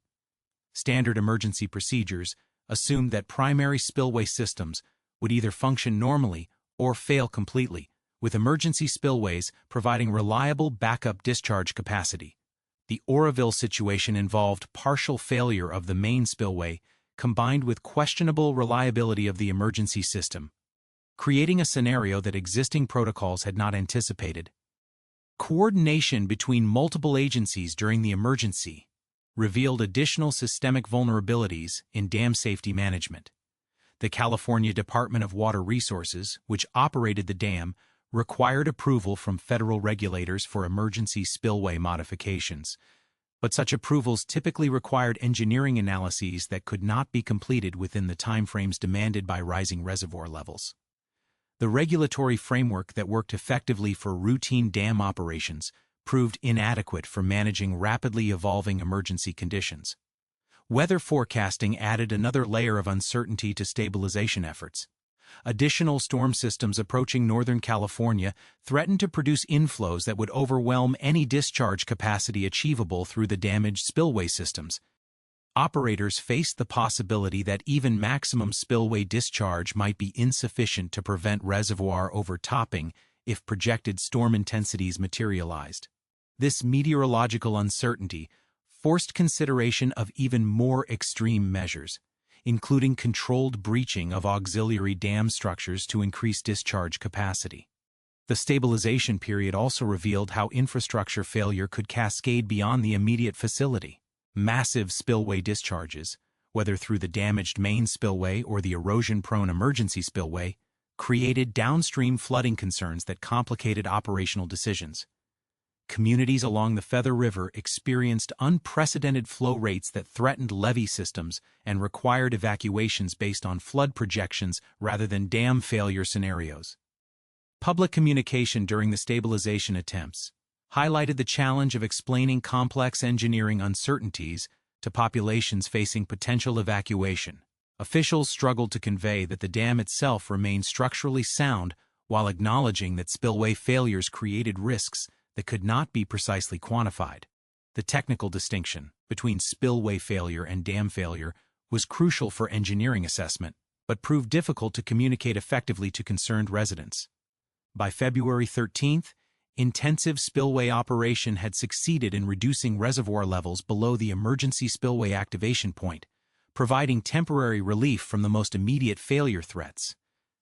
Standard emergency procedures assumed that primary spillway systems would either function normally or fail completely, with emergency spillways providing reliable backup discharge capacity. The Oroville situation involved partial failure of the main spillway combined with questionable reliability of the emergency system, creating a scenario that existing protocols had not anticipated. Coordination between multiple agencies during the emergency revealed additional systemic vulnerabilities in dam safety management. The California Department of Water Resources, which operated the dam, required approval from federal regulators for emergency spillway modifications, but such approvals typically required engineering analyses that could not be completed within the timeframes demanded by rising reservoir levels. The regulatory framework that worked effectively for routine dam operations proved inadequate for managing rapidly evolving emergency conditions. Weather forecasting added another layer of uncertainty to stabilization efforts. Additional storm systems approaching Northern California threatened to produce inflows that would overwhelm any discharge capacity achievable through the damaged spillway systems. Operators faced the possibility that even maximum spillway discharge might be insufficient to prevent reservoir overtopping if projected storm intensities materialized. This meteorological uncertainty forced consideration of even more extreme measures, including controlled breaching of auxiliary dam structures to increase discharge capacity. The stabilization period also revealed how infrastructure failure could cascade beyond the immediate facility. Massive spillway discharges, whether through the damaged main spillway or the erosion-prone emergency spillway, created downstream flooding concerns that complicated operational decisions. Communities along the Feather River experienced unprecedented flow rates that threatened levee systems and required evacuations based on flood projections rather than dam failure scenarios. Public communication during the stabilization attempts highlighted the challenge of explaining complex engineering uncertainties to populations facing potential evacuation. Officials struggled to convey that the dam itself remained structurally sound while acknowledging that spillway failures created risks that could not be precisely quantified. The technical distinction between spillway failure and dam failure was crucial for engineering assessment, but proved difficult to communicate effectively to concerned residents. By February 13th, intensive spillway operation had succeeded in reducing reservoir levels below the emergency spillway activation point, providing temporary relief from the most immediate failure threats.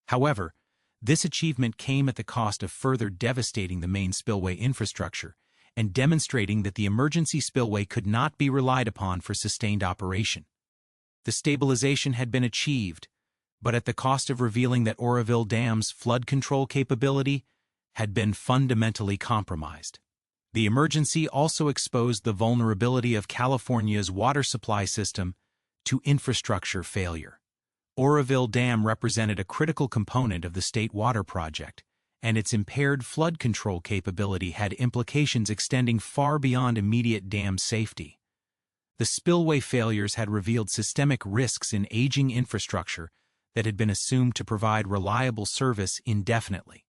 However, this achievement came at the cost of further devastating the main spillway infrastructure and demonstrating that the emergency spillway could not be relied upon for sustained operation. The stabilization had been achieved, but at the cost of revealing that Oroville Dam's flood control capability had been fundamentally compromised. The emergency also exposed the vulnerability of California's water supply system to infrastructure failure. Oroville Dam represented a critical component of the state water project, and its impaired flood control capability had implications extending far beyond immediate dam safety. The spillway failures had revealed systemic risks in aging infrastructure that had been assumed to provide reliable service indefinitely.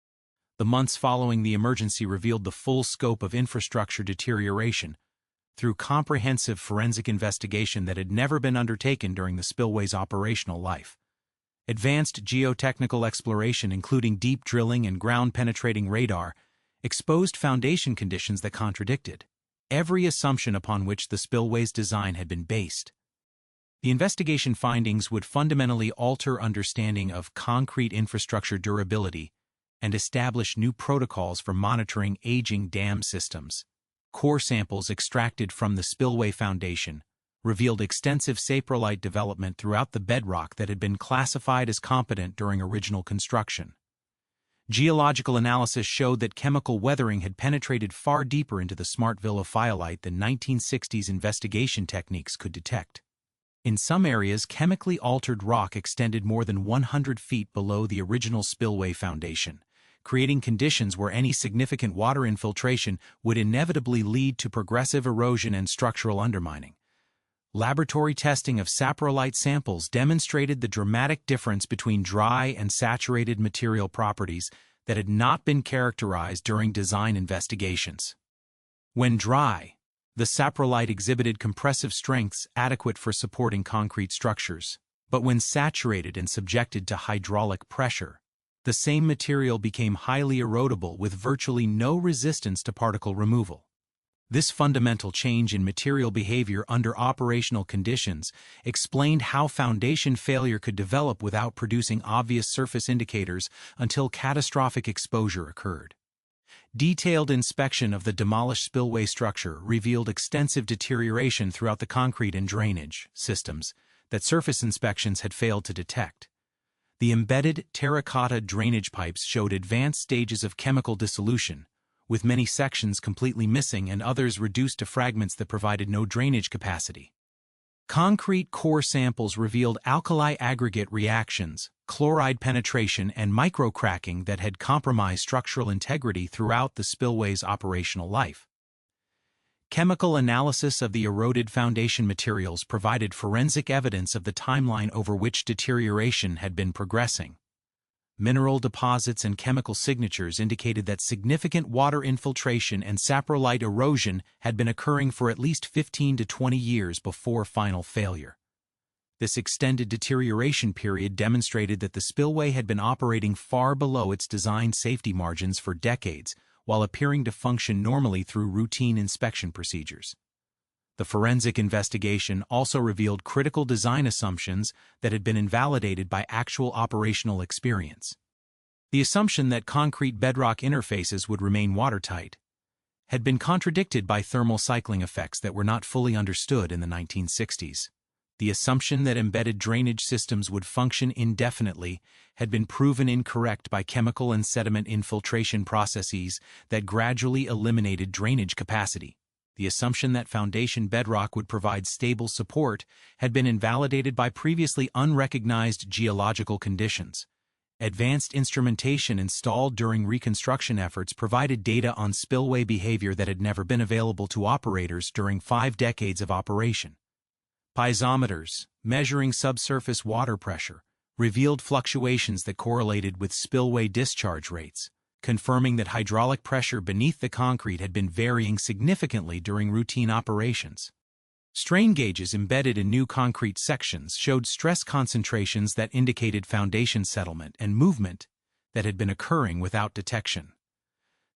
The months following the emergency revealed the full scope of infrastructure deterioration, through comprehensive forensic investigation that had never been undertaken during the spillway's operational life. Advanced geotechnical exploration, including deep drilling and ground-penetrating radar, exposed foundation conditions that contradicted every assumption upon which the spillway's design had been based. The investigation findings would fundamentally alter understanding of concrete infrastructure durability and establish new protocols for monitoring aging dam systems. Core samples extracted from the spillway foundation revealed extensive saprolite development throughout the bedrock that had been classified as competent during original construction. Geological analysis showed that chemical weathering had penetrated far deeper into the Smartville phyolite than 1960s investigation techniques could detect. In some areas, chemically altered rock extended more than 100 feet below the original spillway foundation, creating conditions where any significant water infiltration would inevitably lead to progressive erosion and structural undermining. Laboratory testing of saprolite samples demonstrated the dramatic difference between dry and saturated material properties that had not been characterized during design investigations. When dry, the saprolite exhibited compressive strengths adequate for supporting concrete structures, but when saturated and subjected to hydraulic pressure, the same material became highly erodible with virtually no resistance to particle removal. This fundamental change in material behavior under operational conditions explained how foundation failure could develop without producing obvious surface indicators until catastrophic exposure occurred. Detailed inspection of the demolished spillway structure revealed extensive deterioration throughout the concrete and drainage systems that surface inspections had failed to detect. The embedded terracotta drainage pipes showed advanced stages of chemical dissolution, with many sections completely missing and others reduced to fragments that provided no drainage capacity. Concrete core samples revealed alkali aggregate reactions, chloride penetration, and microcracking that had compromised structural integrity throughout the spillway's operational life. Chemical analysis of the eroded foundation materials provided forensic evidence of the timeline over which deterioration had been progressing. Mineral deposits and chemical signatures indicated that significant water infiltration and saprolite erosion had been occurring for at least 15 to 20 years before final failure. This extended deterioration period demonstrated that the spillway had been operating far below its design safety margins for decades, while appearing to function normally through routine inspection procedures. The forensic investigation also revealed critical design assumptions that had been invalidated by actual operational experience. The assumption that concrete bedrock interfaces would remain watertight had been contradicted by thermal cycling effects that were not fully understood in the 1960s. The assumption that embedded drainage systems would function indefinitely had been proven incorrect by chemical and sediment infiltration processes that gradually eliminated drainage capacity. The assumption that foundation bedrock would provide stable support had been invalidated by previously unrecognized geological conditions. Advanced instrumentation installed during reconstruction efforts provided data on spillway behavior that had never been available to operators during 5 decades of operation. Piezometers, measuring subsurface water pressure, revealed fluctuations that correlated with spillway discharge rates, confirming that hydraulic pressure beneath the concrete had been varying significantly during routine operations. Strain gauges embedded in new concrete sections showed stress concentrations that indicated foundation settlement and movement that had been occurring without detection.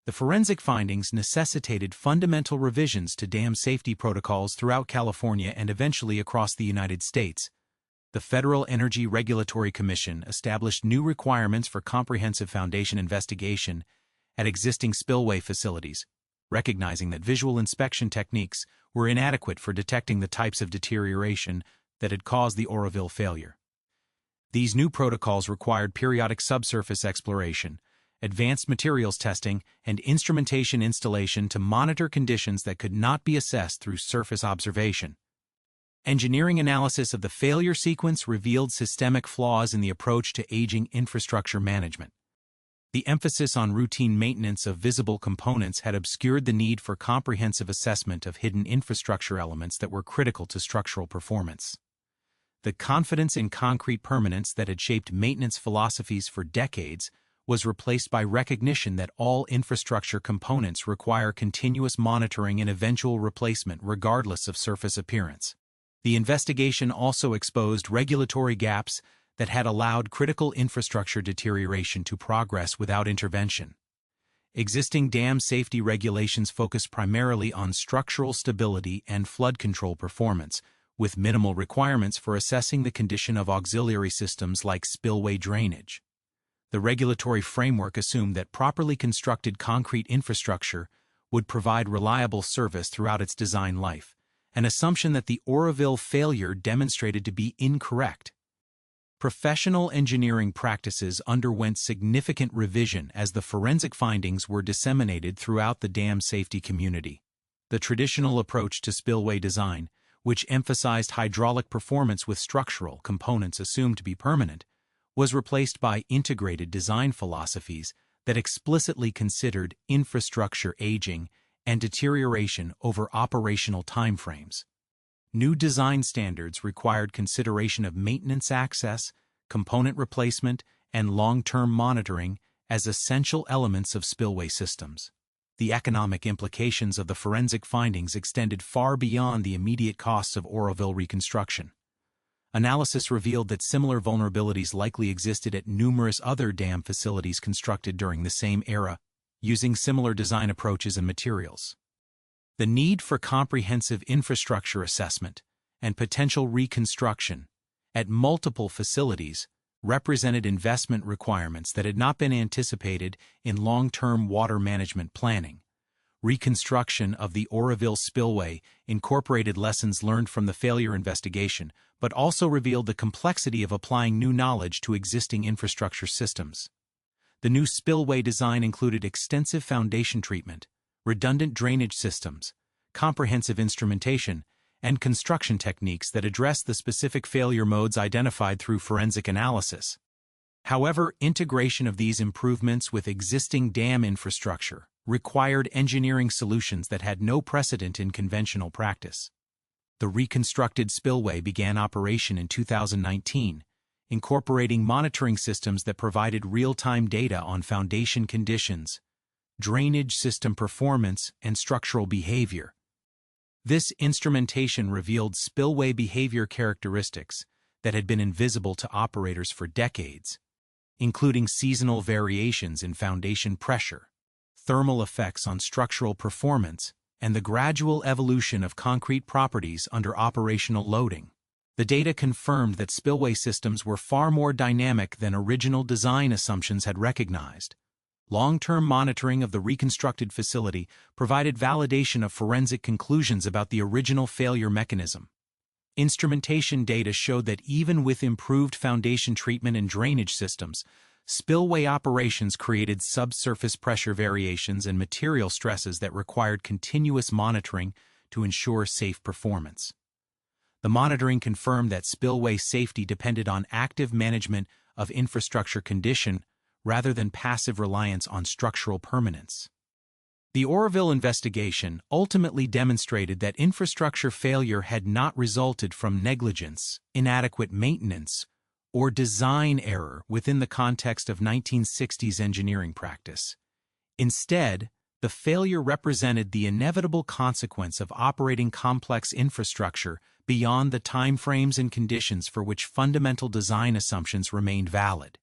The forensic findings necessitated fundamental revisions to dam safety protocols throughout California and eventually across the United States. The Federal Energy Regulatory Commission established new requirements for comprehensive foundation investigation at existing spillway facilities, recognizing that visual inspection techniques were inadequate for detecting the types of deterioration that had caused the Oroville failure. These new protocols required periodic subsurface exploration, advanced materials testing, and instrumentation installation to monitor conditions that could not be assessed through surface observation. Engineering analysis of the failure sequence revealed systemic flaws in the approach to aging infrastructure management. The emphasis on routine maintenance of visible components had obscured the need for comprehensive assessment of hidden infrastructure elements that were critical to structural performance. The confidence in concrete permanence that had shaped maintenance philosophies for decades was replaced by recognition that all infrastructure components require continuous monitoring and eventual replacement regardless of surface appearance. The investigation also exposed regulatory gaps that had allowed critical infrastructure deterioration to progress without intervention. Existing dam safety regulations focus primarily on structural stability and flood control performance, with minimal requirements for assessing the condition of auxiliary systems like spillway drainage. The regulatory framework assumed that properly constructed concrete infrastructure would provide reliable service throughout its design life, an assumption that the Oroville failure demonstrated to be incorrect. Professional engineering practices underwent significant revision as the forensic findings were disseminated throughout the dam safety community. The traditional approach to spillway design, which emphasized hydraulic performance with structural components assumed to be permanent, was replaced by integrated design philosophies that explicitly considered infrastructure aging and deterioration over operational timeframes. New design standards required consideration of maintenance access, component replacement, and long-term monitoring as essential elements of spillway systems. The economic implications of the forensic findings extended far beyond the immediate costs of Oroville reconstruction. Analysis revealed that similar vulnerabilities likely existed at numerous other dam facilities constructed during the same era, using similar design approaches and materials. The need for comprehensive infrastructure assessment and potential reconstruction at multiple facilities represented investment requirements that had not been anticipated in long-term water management planning. Reconstruction of the Oroville spillway incorporated lessons learned from the failure investigation, but also revealed the complexity of applying new knowledge to existing infrastructure systems. The new spillway design included extensive foundation treatment, redundant drainage systems, comprehensive instrumentation, and construction techniques that address the specific failure modes identified through forensic analysis. However, integration of these improvements with existing dam infrastructure required engineering solutions that had no precedent in conventional practice. The reconstructed spillway began operation in 2019, incorporating monitoring systems that provided real-time data on foundation conditions, drainage system performance, and structural behavior. This instrumentation revealed spillway behavior characteristics that had been invisible to operators for decades, including seasonal variations in foundation pressure, thermal effects on structural performance, and the gradual evolution of concrete properties under operational loading. The data confirmed that spillway systems were far more dynamic than original design assumptions had recognized. Long-term monitoring of the reconstructed facility provided validation of forensic conclusions about the original failure mechanism. Instrumentation data showed that even with improved foundation treatment and drainage systems, spillway operations created subsurface pressure variations and material stresses that required continuous monitoring to ensure safe performance. The monitoring confirmed that spillway safety depended on active management of infrastructure condition rather than passive reliance on structural permanence. The Oroville investigation ultimately demonstrated that infrastructure failure had not resulted from negligence, inadequate maintenance, or design error within the context of 1960s engineering practice. Instead, the failure represented the inevitable consequence of operating complex infrastructure beyond the timeframes and conditions for which fundamental design assumptions remained valid.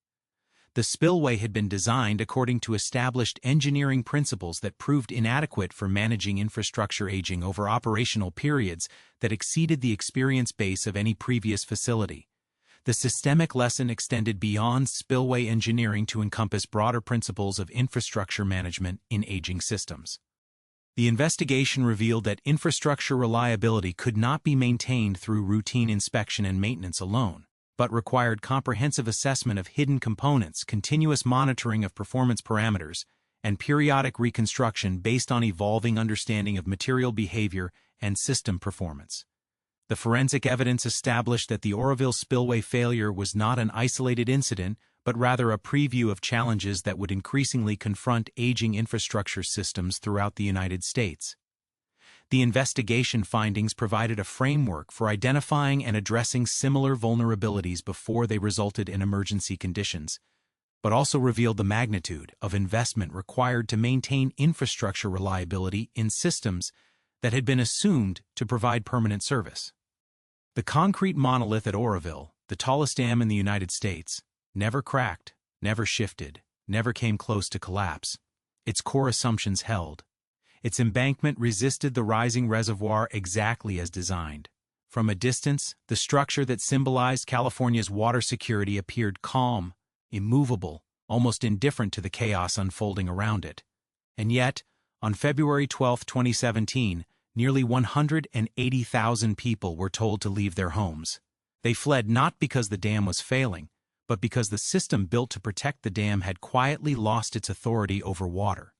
The spillway had been designed according to established engineering principles that proved inadequate for managing infrastructure aging over operational periods that exceeded the experience base of any previous facility. The systemic lesson extended beyond spillway engineering to encompass broader principles of infrastructure management in aging systems. The investigation revealed that infrastructure reliability could not be maintained through routine inspection and maintenance alone, but required comprehensive assessment of hidden components, continuous monitoring of performance parameters, and periodic reconstruction based on evolving understanding of material behavior and system performance. The forensic evidence established that the Oroville spillway failure was not an isolated incident, but rather a preview of challenges that would increasingly confront aging infrastructure systems throughout the United States. The investigation findings provided a framework for identifying and addressing similar vulnerabilities before they resulted in emergency conditions, but also revealed the magnitude of investment required to maintain infrastructure reliability in systems that had been assumed to provide permanent service. The concrete monolith at Oroville, the tallest dam in the United States, never cracked, never shifted, never came close to collapse. Its core assumptions held. Its embankment resisted the rising reservoir exactly as designed. From a distance, the structure that symbolized California's water security appeared calm, immovable, almost indifferent to the chaos unfolding around it. And yet, on February 12, 2017, nearly 180,000 people were told to leave their homes. They fled not because the dam was failing, but because the system built to protect the dam had quietly lost its authority over water.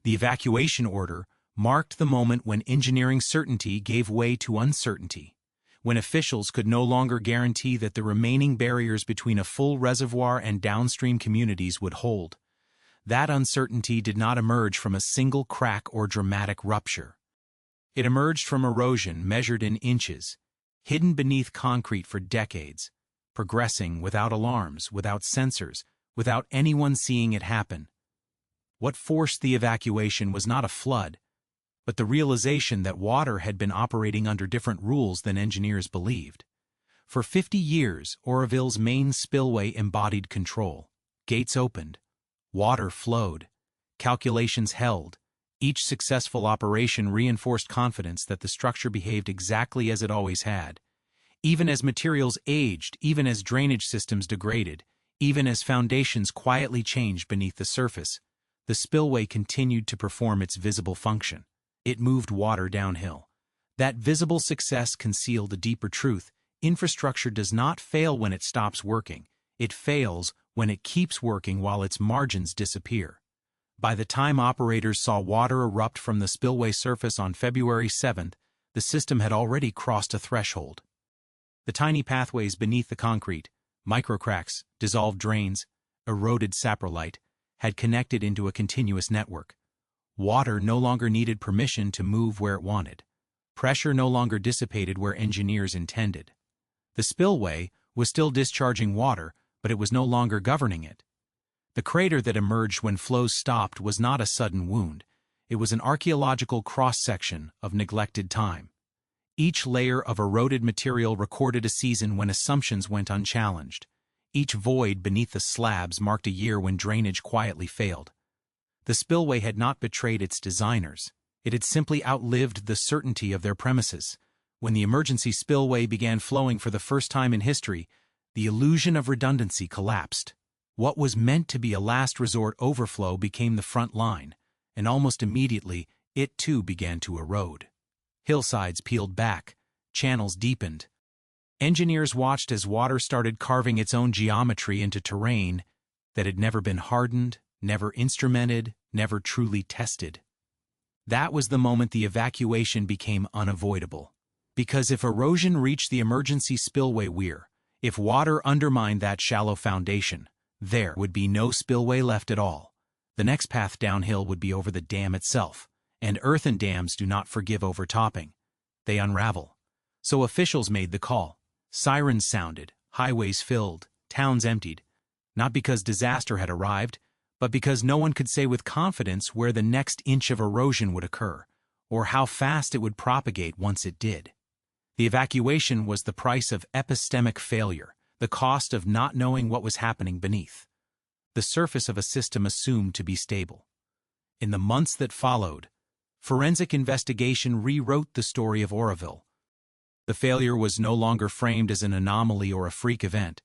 The evacuation order marked the moment when engineering certainty gave way to uncertainty, when officials could no longer guarantee that the remaining barriers between a full reservoir and downstream communities would hold. That uncertainty did not emerge from a single crack or dramatic rupture. It emerged from erosion measured in inches, hidden beneath concrete for decades, progressing without alarms, without sensors, without anyone seeing it happen. What forced the evacuation was not a flood, but the realization that water had been operating under different rules than engineers believed. For 50 years, Oroville's main spillway embodied control. Gates opened. Water flowed. Calculations held. Each successful operation reinforced confidence that the structure behaved exactly as it always had. Even as materials aged, even as drainage systems degraded, even as foundations quietly changed beneath the surface, the spillway continued to perform its visible function. It moved water downhill. That visible success concealed a deeper truth. Infrastructure does not fail when it stops working. It fails when it keeps working while its margins disappear. By the time operators saw water erupt from the spillway surface on February 7th, the system had already crossed a threshold. The tiny pathways beneath the concrete, microcracks, dissolved drains, eroded saprolite, had connected into a continuous network. Water no longer needed permission to move where it wanted. Pressure no longer dissipated where engineers intended. The spillway was still discharging water, but it was no longer governing it. The crater that emerged when flows stopped was not a sudden wound. It was an archaeological cross-section of neglected time. Each layer of eroded material recorded a season when assumptions went unchallenged. Each void beneath the slabs marked a year when drainage quietly failed. The spillway had not betrayed its designers. It had simply outlived the certainty of their premises. When the emergency spillway began flowing for the first time in history, the illusion of redundancy collapsed. What was meant to be a last resort overflow became the front line, and almost immediately, it too began to erode. Hillsides peeled back, channels deepened. Engineers watched as water started carving its own geometry into terrain that had never been hardened, never instrumented, never truly tested. That was the moment the evacuation became unavoidable. Because if erosion reached the emergency spillway weir, if water undermined that shallow foundation, there would be no spillway left at all. The next path downhill would be over the dam itself, and earthen dams do not forgive overtopping. They unravel. So officials made the call. Sirens sounded, highways filled, towns emptied, not because disaster had arrived, but because no one could say with confidence where the next inch of erosion would occur, or how fast it would propagate once it did. The evacuation was the price of epistemic failure, the cost of not knowing what was happening beneath. The surface of a system assumed to be stable. In the months that followed, forensic investigation rewrote the story of Oroville. The failure was no longer framed as an anomaly or a freak event,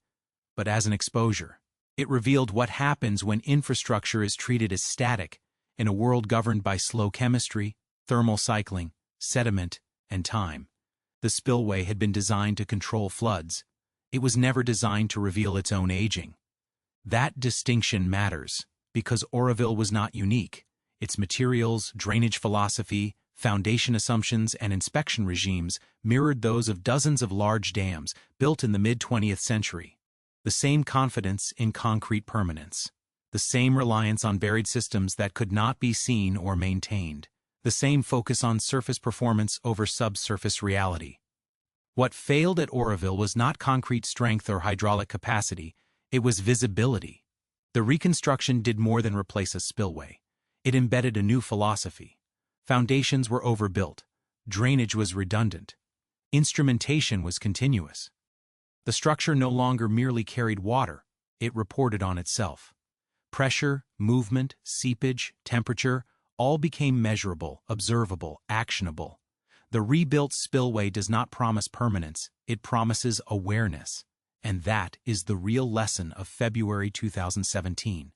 but as an exposure. It revealed what happens when infrastructure is treated as static in a world governed by slow chemistry, thermal cycling, sediment, and time. The spillway had been designed to control floods. It was never designed to reveal its own aging. That distinction matters, because Oroville was not unique. Its materials, drainage philosophy, foundation assumptions, and inspection regimes mirrored those of dozens of large dams built in the mid-20th century. The same confidence in concrete permanence. The same reliance on buried systems that could not be seen or maintained. The same focus on surface performance over subsurface reality. What failed at Oroville was not concrete strength or hydraulic capacity, it was visibility. The reconstruction did more than replace a spillway. It embedded a new philosophy. Foundations were overbuilt. Drainage was redundant. Instrumentation was continuous. The structure no longer merely carried water, it reported on itself. Pressure, movement, seepage, temperature, all became measurable, observable, actionable. The rebuilt spillway does not promise permanence, it promises awareness. And that is the real lesson of February 2017.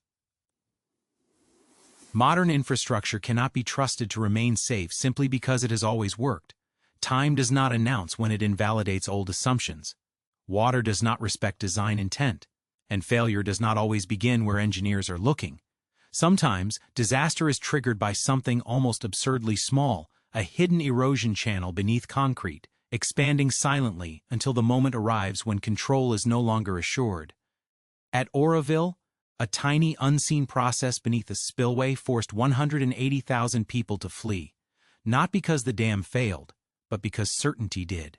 Modern infrastructure cannot be trusted to remain safe simply because it has always worked. Time does not announce when it invalidates old assumptions. Water does not respect design intent, and failure does not always begin where engineers are looking. Sometimes, disaster is triggered by something almost absurdly small, a hidden erosion channel beneath concrete, expanding silently until the moment arrives when control is no longer assured. At Oroville, a tiny unseen process beneath a spillway forced 180,000 people to flee, not because the dam failed, but because certainty did.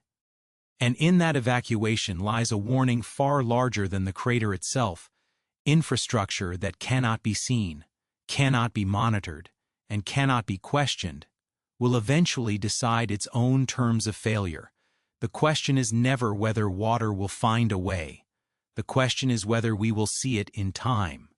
And in that evacuation lies a warning far larger than the crater itself: infrastructure that cannot be seen, cannot be monitored, and cannot be questioned will eventually decide its own terms of failure. The question is never whether water will find a way. The question is whether we will see it in time.